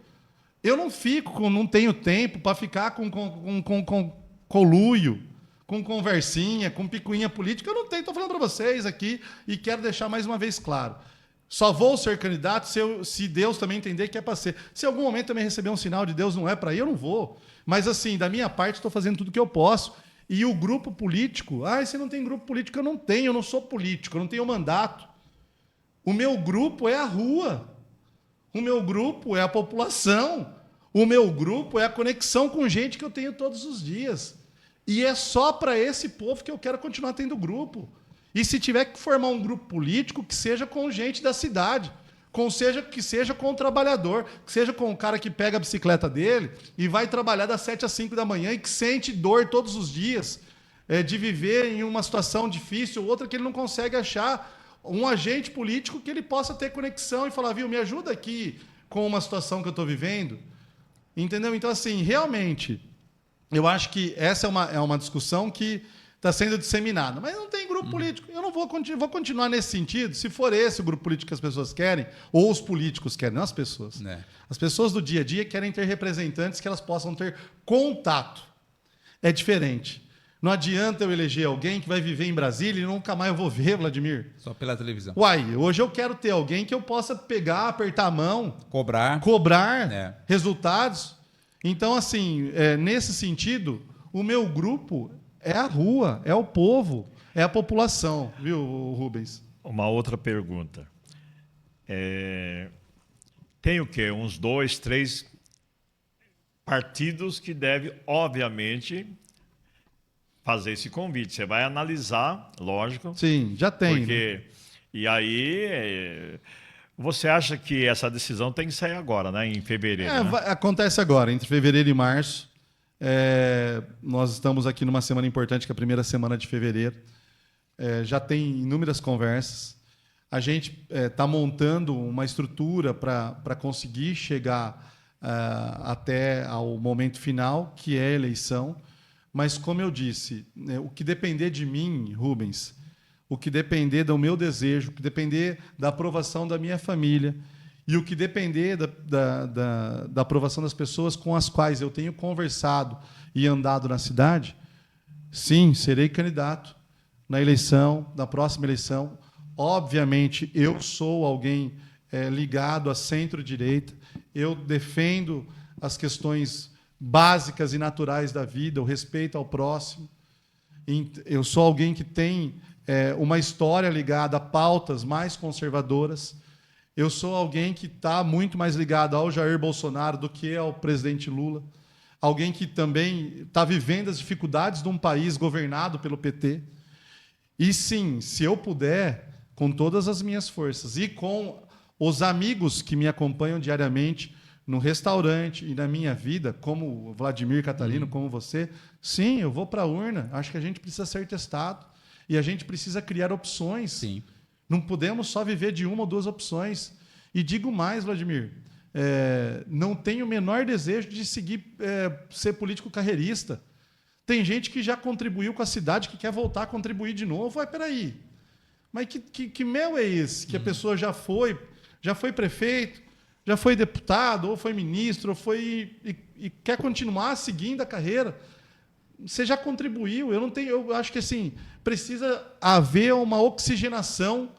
Speaker 3: Eu não tenho tempo para ficar com coluio, com conversinha, com picuinha política. Eu não tenho, estou falando para vocês aqui e quero deixar mais uma vez claro. Só vou ser candidato se Deus também entender que é para ser. Se em algum momento também receber um sinal de Deus não é para ir, eu não vou. Mas assim, da minha parte, estou fazendo tudo o que eu posso. E o grupo político, você não tem grupo político? Eu não tenho, eu não sou político, eu não tenho mandato. O meu grupo é a rua. O meu grupo é a população. O meu grupo é a conexão com gente que eu tenho todos os dias. E é só para esse povo que eu quero continuar tendo grupo. E se tiver que formar um grupo político, que seja com gente da cidade, que seja com o trabalhador, que seja com o cara que pega a bicicleta dele e vai trabalhar das 7 às 5 da manhã e que sente dor todos os dias de viver em uma situação difícil ou outra que ele não consegue achar um agente político que ele possa ter conexão e falar, viu, me ajuda aqui com uma situação que eu estou vivendo. Entendeu? Então, assim, realmente, eu acho que essa é uma discussão que está sendo disseminada. Mas não tem grupo político. Eu não vou continuar nesse sentido, se for esse o grupo político que as pessoas querem, ou os políticos querem, não as pessoas. As pessoas do dia a dia querem ter representantes que elas possam ter contato. É diferente. Não adianta eu eleger alguém que vai viver em Brasília e nunca mais eu vou ver, Vladimir.
Speaker 1: Só pela televisão.
Speaker 3: Uai, hoje eu quero ter alguém que eu possa pegar, apertar a mão.
Speaker 1: Cobrar
Speaker 3: resultados. Então, assim, nesse sentido, o meu grupo é a rua, é o povo, é a população. Viu, Rubens?
Speaker 2: Uma outra pergunta. Tem o quê? Uns 2, 3 partidos que devem, obviamente, fazer esse convite. Você vai analisar, lógico.
Speaker 3: Sim, já tem.
Speaker 2: Porque, e aí, você acha que essa decisão tem que sair agora, né? Em fevereiro, né?
Speaker 3: Acontece agora, entre fevereiro e março. Nós estamos aqui numa semana importante, que é a primeira semana de fevereiro. Já tem inúmeras conversas. A gente está montando uma estrutura para conseguir chegar até ao momento final, que é a eleição. Mas, como eu disse, o que depender de mim, Rubens, o que depender do meu desejo, o que depender da aprovação da minha família e o que depender da aprovação das pessoas com as quais eu tenho conversado e andado na cidade, sim, serei candidato na próxima eleição. Obviamente, eu sou alguém ligado à centro-direita, eu defendo as questões básicas e naturais da vida, o respeito ao próximo. Eu sou alguém que tem uma história ligada a pautas mais conservadoras. Eu sou alguém que está muito mais ligado ao Jair Bolsonaro do que ao presidente Lula. Alguém que também está vivendo as dificuldades de um país governado pelo PT. E sim, se eu puder, com todas as minhas forças e com os amigos que me acompanham diariamente no restaurante e na minha vida, como o Vladimir Catarino, como você, sim, eu vou para a urna. Acho que a gente precisa ser testado e a gente precisa criar opções.
Speaker 1: Sim.
Speaker 3: Não podemos só viver de uma ou duas opções. E digo mais, Vladimir, não tenho o menor desejo de seguir ser político carreirista. Tem gente que já contribuiu com a cidade, que quer voltar a contribuir de novo. Peraí, mas que mel é esse? Que a pessoa já foi prefeito, já foi deputado, ou foi ministro, ou foi e quer continuar seguindo a carreira. Você já contribuiu. Eu acho que assim, precisa haver uma oxigenação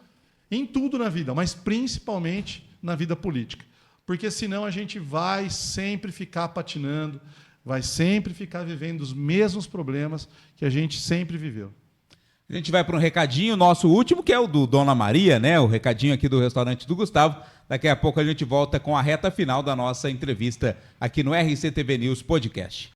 Speaker 3: em tudo na vida, mas principalmente na vida política. Porque senão a gente vai sempre ficar patinando, vai sempre ficar vivendo os mesmos problemas que a gente sempre viveu.
Speaker 1: A gente vai para um recadinho, nosso último, que é o do Dona Maria, né? O recadinho aqui do restaurante do Gustavo. Daqui a pouco a gente volta com a reta final da nossa entrevista aqui no RCTV News Podcast.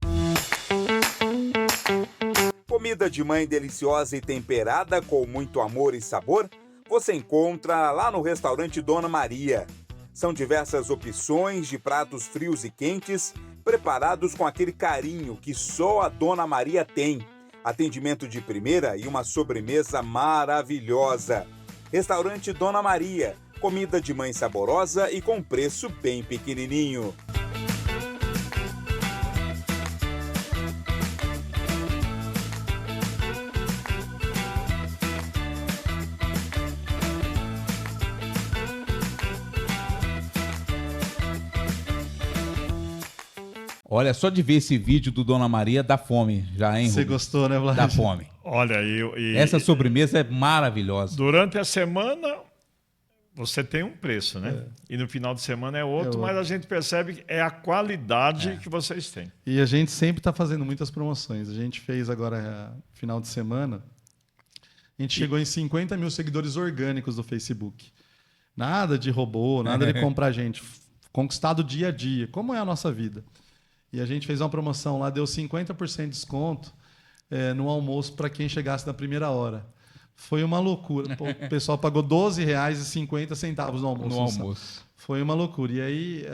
Speaker 8: Comida de mãe deliciosa e temperada com muito amor e sabor, você encontra lá no restaurante Dona Maria. São diversas opções de pratos frios e quentes, preparados com aquele carinho que só a Dona Maria tem. Atendimento de primeira e uma sobremesa maravilhosa. Restaurante Dona Maria, comida de mãe saborosa e com preço bem pequenininho.
Speaker 1: Olha, só de ver esse vídeo do Dona Maria dá fome já, hein?
Speaker 3: Você gostou, né, Vlad?
Speaker 1: Dá fome.
Speaker 2: Olha,
Speaker 1: essa sobremesa é maravilhosa.
Speaker 2: Durante a semana você tem um preço, né? E no final de semana é outro, mas a gente percebe que é a qualidade que vocês têm.
Speaker 3: E a gente sempre está fazendo muitas promoções. A gente fez agora, final de semana, a gente chegou em 50 mil seguidores orgânicos do Facebook. Nada de robô, nada de comprar gente. Conquistado dia a dia, como é a nossa vida. E a gente fez uma promoção lá, deu 50% de desconto no almoço para quem chegasse na primeira hora. Foi uma loucura. Pô, o pessoal pagou R$12,50 no almoço. Foi uma loucura. E aí,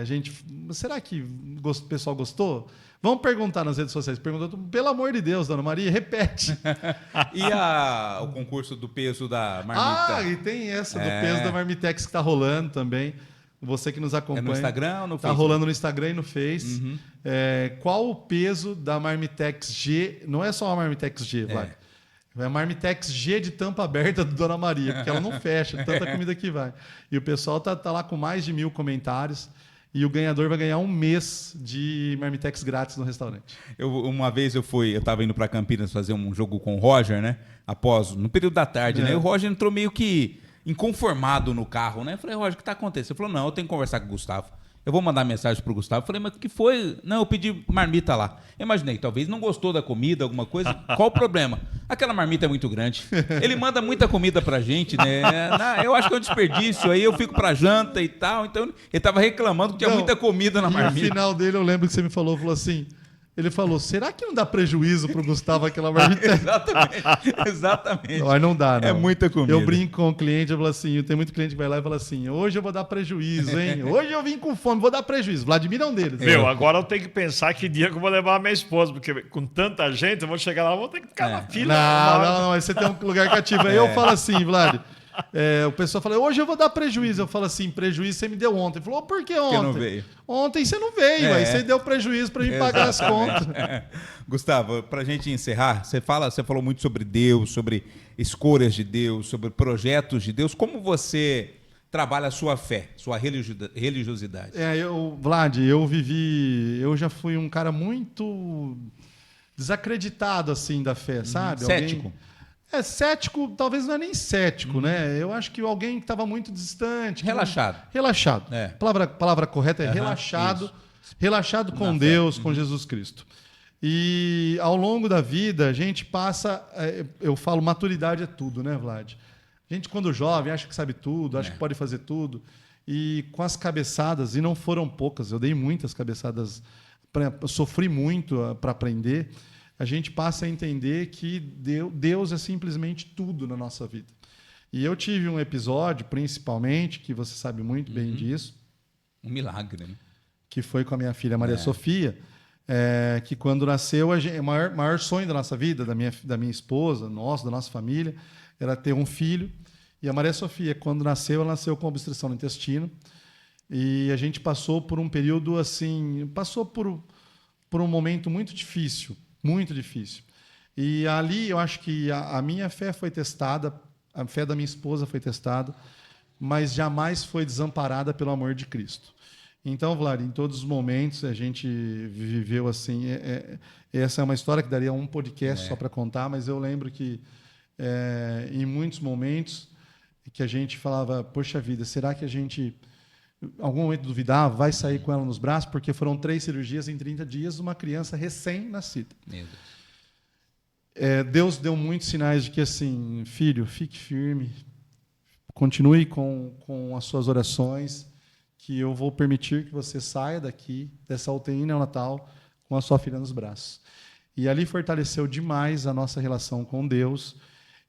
Speaker 3: a gente... Será que o pessoal gostou? Vamos perguntar nas redes sociais. Perguntou, pelo amor de Deus, Dona Maria, repete.
Speaker 1: E o concurso do peso da marmita?
Speaker 3: E tem essa do peso da Marmitex que está rolando também. Você que nos acompanha.
Speaker 1: É no Instagram ou no Facebook?
Speaker 3: Está rolando no Instagram e no Face. Uhum. Qual o peso da Marmitex G? Não é só a Marmitex G, vai. É a Marmitex G de tampa aberta do Dona Maria, porque ela não fecha, tanta comida que vai. E o pessoal tá lá com mais de 1000 comentários. E o ganhador vai ganhar um mês de Marmitex grátis no restaurante.
Speaker 1: Uma vez eu estava indo para Campinas fazer um jogo com o Roger, né? No período da tarde, né? E o Roger entrou meio que inconformado no carro, né? Eu falei, Roger, o que está acontecendo? Ele falou, não, eu tenho que conversar com o Gustavo. Eu vou mandar mensagem pro Gustavo. Eu falei, mas o que foi? Não, eu pedi marmita lá. Eu imaginei, talvez não gostou da comida, alguma coisa. Qual o problema? Aquela marmita é muito grande. Ele manda muita comida pra gente, né? Eu acho que é um desperdício. Aí eu fico pra janta e tal. Então, ele tava reclamando que tinha muita comida na marmita.
Speaker 3: No final dele, eu lembro que você me falou assim... Ele falou, será que não dá prejuízo pro Gustavo aquela marmita?
Speaker 1: Exatamente.
Speaker 3: Não dá, não.
Speaker 1: É muita comida.
Speaker 3: Eu brinco com o cliente, eu falo assim, tem muito cliente que vai lá e fala assim, hoje eu vou dar prejuízo, hein? Hoje eu vim com fome, vou dar prejuízo. Vladimir é um deles.
Speaker 2: Agora eu tenho que pensar que dia que eu vou levar a minha esposa, porque com tanta gente, eu vou chegar lá, vou ter que ficar na fila.
Speaker 3: Não, mas você tem um lugar cativo. Aí eu falo assim, Vlad, O pessoal fala, hoje eu vou dar prejuízo. Eu falo assim, prejuízo você me deu ontem. Ele falou, por que ontem?
Speaker 1: Porque não veio.
Speaker 3: Ontem você não veio, aí você deu prejuízo para mim pagar as contas.
Speaker 1: Gustavo, para a gente encerrar, você falou muito sobre Deus, sobre escolhas de Deus, sobre projetos de Deus. Como você trabalha a sua fé, sua religiosidade?
Speaker 3: Vlad, eu já fui um cara muito desacreditado assim da fé, sabe?
Speaker 1: Cético?
Speaker 3: Cético, talvez não é nem cético, né? Eu acho que alguém que estava muito distante.
Speaker 1: Relaxado.
Speaker 3: Relaxado. Palavra correta é relaxado. Isso. Relaxado com Deus, com Jesus Cristo. E ao longo da vida, a gente passa... Eu falo, maturidade é tudo, né, Vlad? A gente, quando jovem, acha que sabe tudo, acha que pode fazer tudo. E com as cabeçadas, e não foram poucas, eu dei muitas cabeçadas, sofri muito para aprender, a gente passa a entender que Deus é simplesmente tudo na nossa vida. E eu tive um episódio, principalmente, que você sabe muito bem disso.
Speaker 1: Um milagre, né?
Speaker 3: Que foi com a minha filha Maria Sofia, que quando nasceu, o maior sonho da nossa vida, da minha esposa, da nossa família, era ter um filho. E a Maria Sofia, quando nasceu, ela nasceu com obstrução no intestino. E a gente passou por um período assim, por um momento muito difícil, muito difícil. E ali eu acho que a minha fé foi testada, a fé da minha esposa foi testada, mas jamais foi desamparada pelo amor de Cristo. Então, Vlad, em todos os momentos a gente viveu assim. Essa é uma história que daria um podcast só para contar, mas eu lembro que em muitos momentos que a gente falava, poxa vida, será que a gente, em algum momento duvidava, vai sair com ela nos braços? Porque foram 3 cirurgias em 30 dias, uma criança recém-nascida.
Speaker 1: Meu Deus.
Speaker 3: Deus deu muitos sinais de que, assim, filho, fique firme, continue com as suas orações, que eu vou permitir que você saia daqui, dessa UTI neonatal, com a sua filha nos braços. E ali fortaleceu demais a nossa relação com Deus.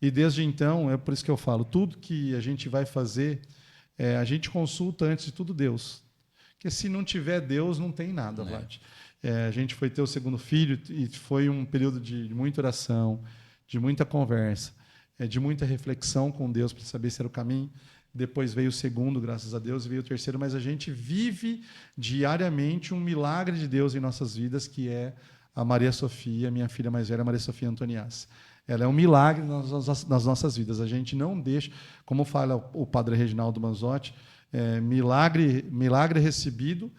Speaker 3: E desde então, é por isso que eu falo, tudo que a gente vai fazer, a gente consulta antes de tudo Deus. Porque se não tiver Deus, não tem nada, Vlad. A gente foi ter o segundo filho e foi um período de muita oração, de muita conversa, de muita reflexão com Deus para saber se era o caminho. Depois veio o segundo, graças a Deus, e veio o terceiro. Mas a gente vive diariamente um milagre de Deus em nossas vidas, que é a Maria Sofia, minha filha mais velha, Maria Sofia Antoniassi. Ela é um milagre nas nossas vidas. A gente não deixa, como fala o padre Reginaldo Manzotti, milagre recebido,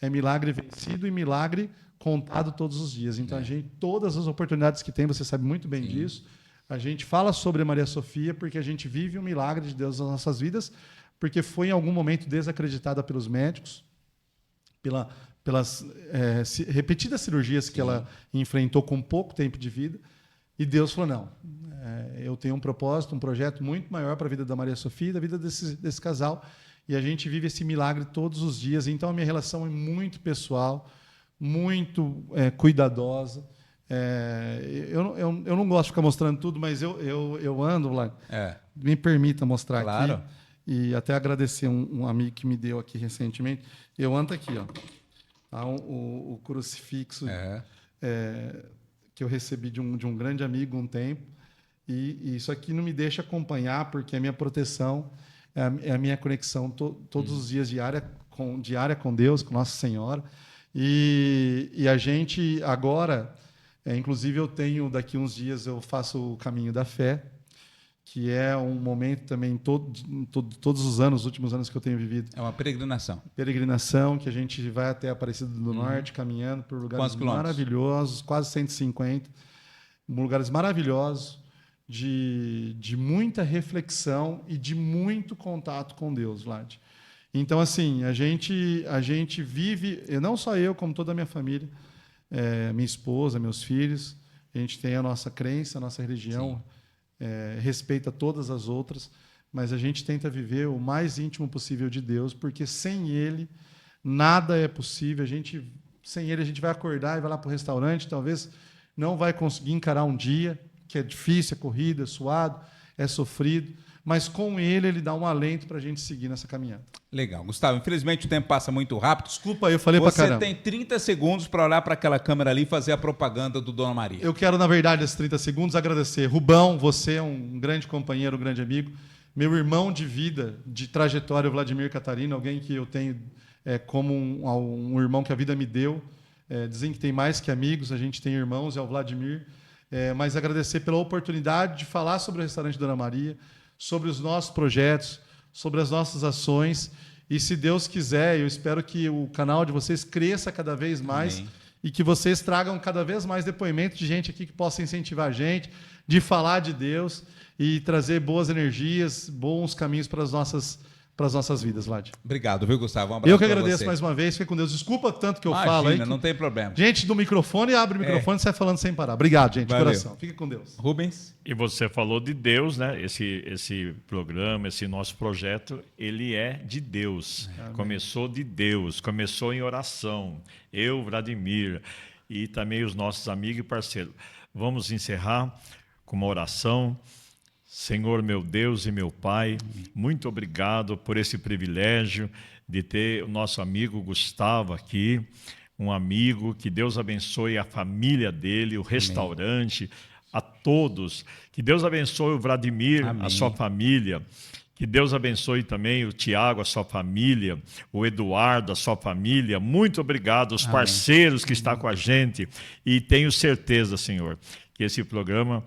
Speaker 3: milagre vencido e milagre contado todos os dias. Então, a gente, todas as oportunidades que tem, você sabe muito bem disso, a gente fala sobre a Maria Sofia porque a gente vive um milagre de Deus nas nossas vidas, porque foi em algum momento desacreditada pelos médicos, pelas repetidas cirurgias que ela enfrentou com pouco tempo de vida. E Deus falou, não, eu tenho um propósito, um projeto muito maior para a vida da Maria Sofia e da vida desse casal, e a gente vive esse milagre todos os dias. Então, a minha relação é muito pessoal, muito cuidadosa. Eu não gosto de ficar mostrando tudo, mas eu ando lá. Me permita mostrar aqui. E até agradecer um amigo que me deu aqui recentemente. Eu ando aqui, ó. O crucifixo que eu recebi de um grande amigo um tempo. E isso aqui não me deixa acompanhar, porque a minha proteção é a minha conexão todos os dias diária com Deus, com Nossa Senhora. E a gente agora, inclusive eu tenho, daqui uns dias eu faço o Caminho da Fé, que é um momento também, todos os anos, os últimos anos que eu tenho vivido. É uma peregrinação. Peregrinação, que a gente vai até Aparecida do Norte, caminhando por lugares maravilhosos, quase 150, lugares maravilhosos, de muita reflexão e de muito contato com Deus, Vlad. Então, assim, a gente vive, não só eu, como toda a minha família, minha esposa, meus filhos, a gente tem a nossa crença, a nossa religião, respeita todas as outras, mas a gente tenta viver o mais íntimo possível de Deus, porque sem Ele nada é possível. Sem Ele a gente vai acordar e vai lá para o restaurante, talvez não vai conseguir encarar um dia, que é difícil, é corrido, é suado, é sofrido, mas com Ele dá um alento para a gente seguir nessa caminhada.
Speaker 1: Legal. Gustavo, infelizmente o tempo passa muito rápido.
Speaker 3: Desculpa, eu falei pra caramba.
Speaker 1: Você tem 30 segundos para olhar para aquela câmera ali e fazer a propaganda do Dona Maria.
Speaker 3: Eu quero, na verdade, esses 30 segundos, agradecer. Rubão, você é um grande companheiro, um grande amigo. meu irmão de vida, de trajetória, o Vladimir Catarino, alguém que eu tenho como um irmão que a vida me deu. Dizem que tem mais que amigos, a gente tem irmãos, é o Vladimir. Mas agradecer pela oportunidade de falar sobre o restaurante Dona Maria, sobre os nossos projetos, sobre as nossas ações. E se Deus quiser, eu espero que o canal de vocês cresça cada vez mais. Amém. E que vocês tragam cada vez mais depoimentos de gente aqui que possa incentivar a gente, de falar de Deus e trazer boas energias, bons caminhos para as nossas vidas, Vlad.
Speaker 1: Obrigado, viu, Gustavo? Um abraço.
Speaker 3: Eu que agradeço mais uma vez. Fique com Deus. Desculpa tanto que eu falo aí.
Speaker 1: Não tem problema.
Speaker 3: Gente do microfone, abre o microfone e sai falando sem parar. Obrigado, gente.
Speaker 1: Valeu.
Speaker 3: Coração. Fique com Deus.
Speaker 1: Rubens?
Speaker 2: E você falou de Deus, né? Esse programa, esse nosso projeto, ele é de Deus. Amém. Começou de Deus, começou em oração. Eu, Vladimir, e também os nossos amigos e parceiros. Vamos encerrar com uma oração. Senhor, meu Deus e meu Pai, muito obrigado por esse privilégio de ter o nosso amigo Gustavo aqui, um amigo, que Deus abençoe a família dele, o restaurante, a todos. Que Deus abençoe o Vladimir, a sua família. Que Deus abençoe também o Tiago, a sua família, o Eduardo, a sua família. Muito obrigado, os parceiros que estão com a gente. E tenho certeza, Senhor, que esse programa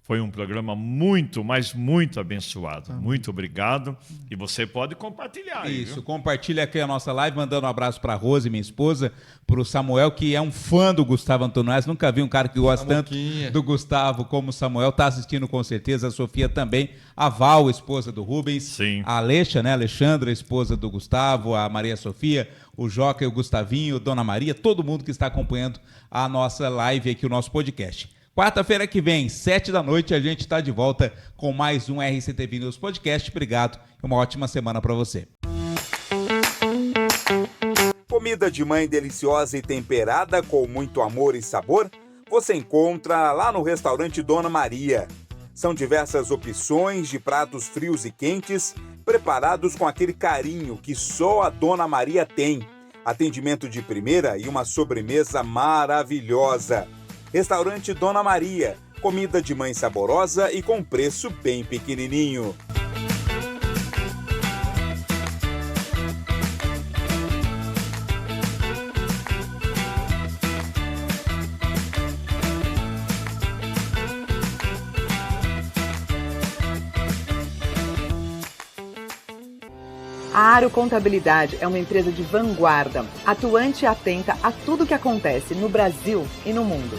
Speaker 2: foi um programa muito, mas muito abençoado. Muito obrigado. E você pode compartilhar aí,
Speaker 1: Isso,
Speaker 2: viu?
Speaker 1: Compartilha aqui a nossa live, mandando um abraço para a Rose, minha esposa, para o Samuel, que é um fã do Gustavo Antonés. Nunca vi um cara que gosta tanto do Gustavo como o Samuel. Está assistindo com certeza, a Sofia também. A Val, esposa do Rubens.
Speaker 2: Sim.
Speaker 1: A Alexa, né? Alexandra, esposa do Gustavo. A Maria Sofia, o Joca e o Gustavinho, Dona Maria. Todo mundo que está acompanhando a nossa live aqui, o nosso podcast. Quarta-feira que vem, 19h, a gente está de volta com mais um RCTV News Podcast. Obrigado e uma ótima semana para você.
Speaker 8: Comida de mãe deliciosa e temperada com muito amor e sabor, você encontra lá no restaurante Dona Maria. São diversas opções de pratos frios e quentes, preparados com aquele carinho que só a Dona Maria tem. Atendimento de primeira e uma sobremesa maravilhosa. Restaurante Dona Maria, comida de mãe saborosa e com preço bem pequenininho.
Speaker 4: A Aro Contabilidade é uma empresa de vanguarda, atuante e atenta a tudo o que acontece no Brasil e no mundo.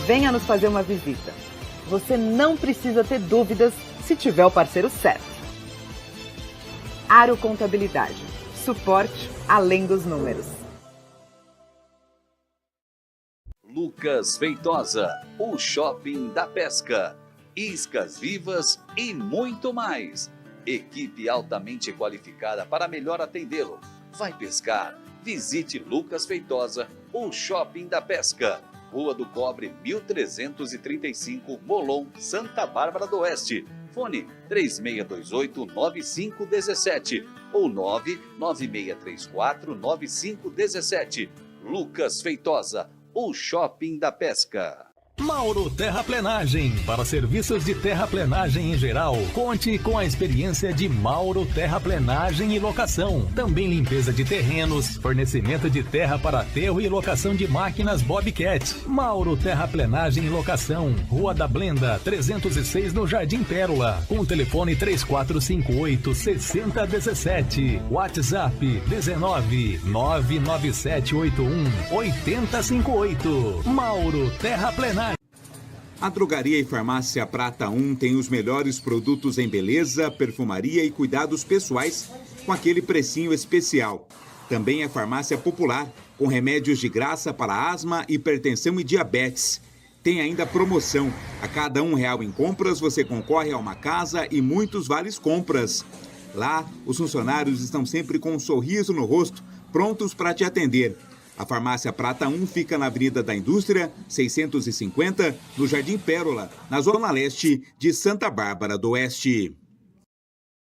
Speaker 4: Venha nos fazer uma visita. Você não precisa ter dúvidas se tiver o parceiro certo. Aro Contabilidade. Suporte além dos números.
Speaker 7: Lucas Feitosa, o Shopping da Pesca. Iscas vivas e muito mais. Equipe altamente qualificada para melhor atendê-lo. Vai pescar? Visite Lucas Feitosa, o Shopping da Pesca. Rua do Cobre, 1335, Molon, Santa Bárbara do Oeste. Fone 3628-9517 ou 99634-9517. Lucas Feitosa, o Shopping da Pesca.
Speaker 5: Mauro Terraplenagem. Para serviços de terraplenagem em geral, conte com a experiência de Mauro Terraplenagem e Locação. Também limpeza de terrenos, fornecimento de terra para aterro e locação de máquinas Bobcat. Mauro Terraplenagem e Locação. Rua da Blenda, 306 no Jardim Pérola. Com o telefone 3458-6017. WhatsApp 19-99781-8058. Mauro Terraplenagem.
Speaker 8: A Drogaria e Farmácia Prata 1 tem os melhores produtos em beleza, perfumaria e cuidados pessoais com aquele precinho especial. Também é farmácia popular, com remédios de graça para asma, hipertensão e diabetes. Tem ainda promoção. A cada R$1 em compras, você concorre a uma casa e muitos vales compras. Lá, os funcionários estão sempre com um sorriso no rosto, prontos para te atender. A Farmácia Prata 1 fica na Avenida da Indústria, 650, no Jardim Pérola, na Zona Leste de Santa Bárbara do Oeste.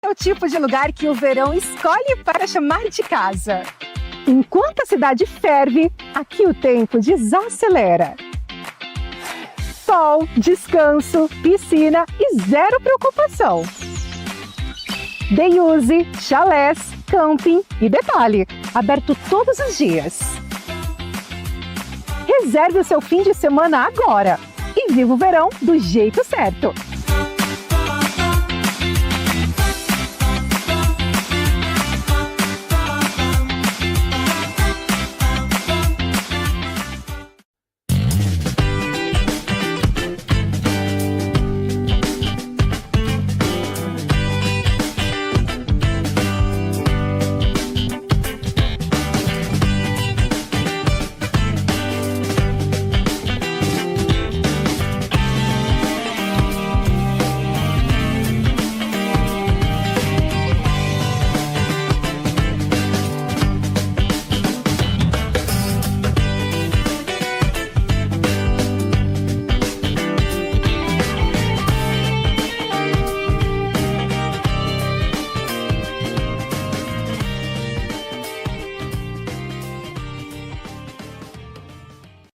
Speaker 6: é o tipo de lugar que o verão escolhe para chamar de casa. Enquanto a cidade ferve, aqui o tempo desacelera. Sol, descanso, piscina e zero preocupação. Day use, chalés, camping e detalhe, aberto todos os dias. Reserve o seu fim de semana agora e viva o verão do jeito certo.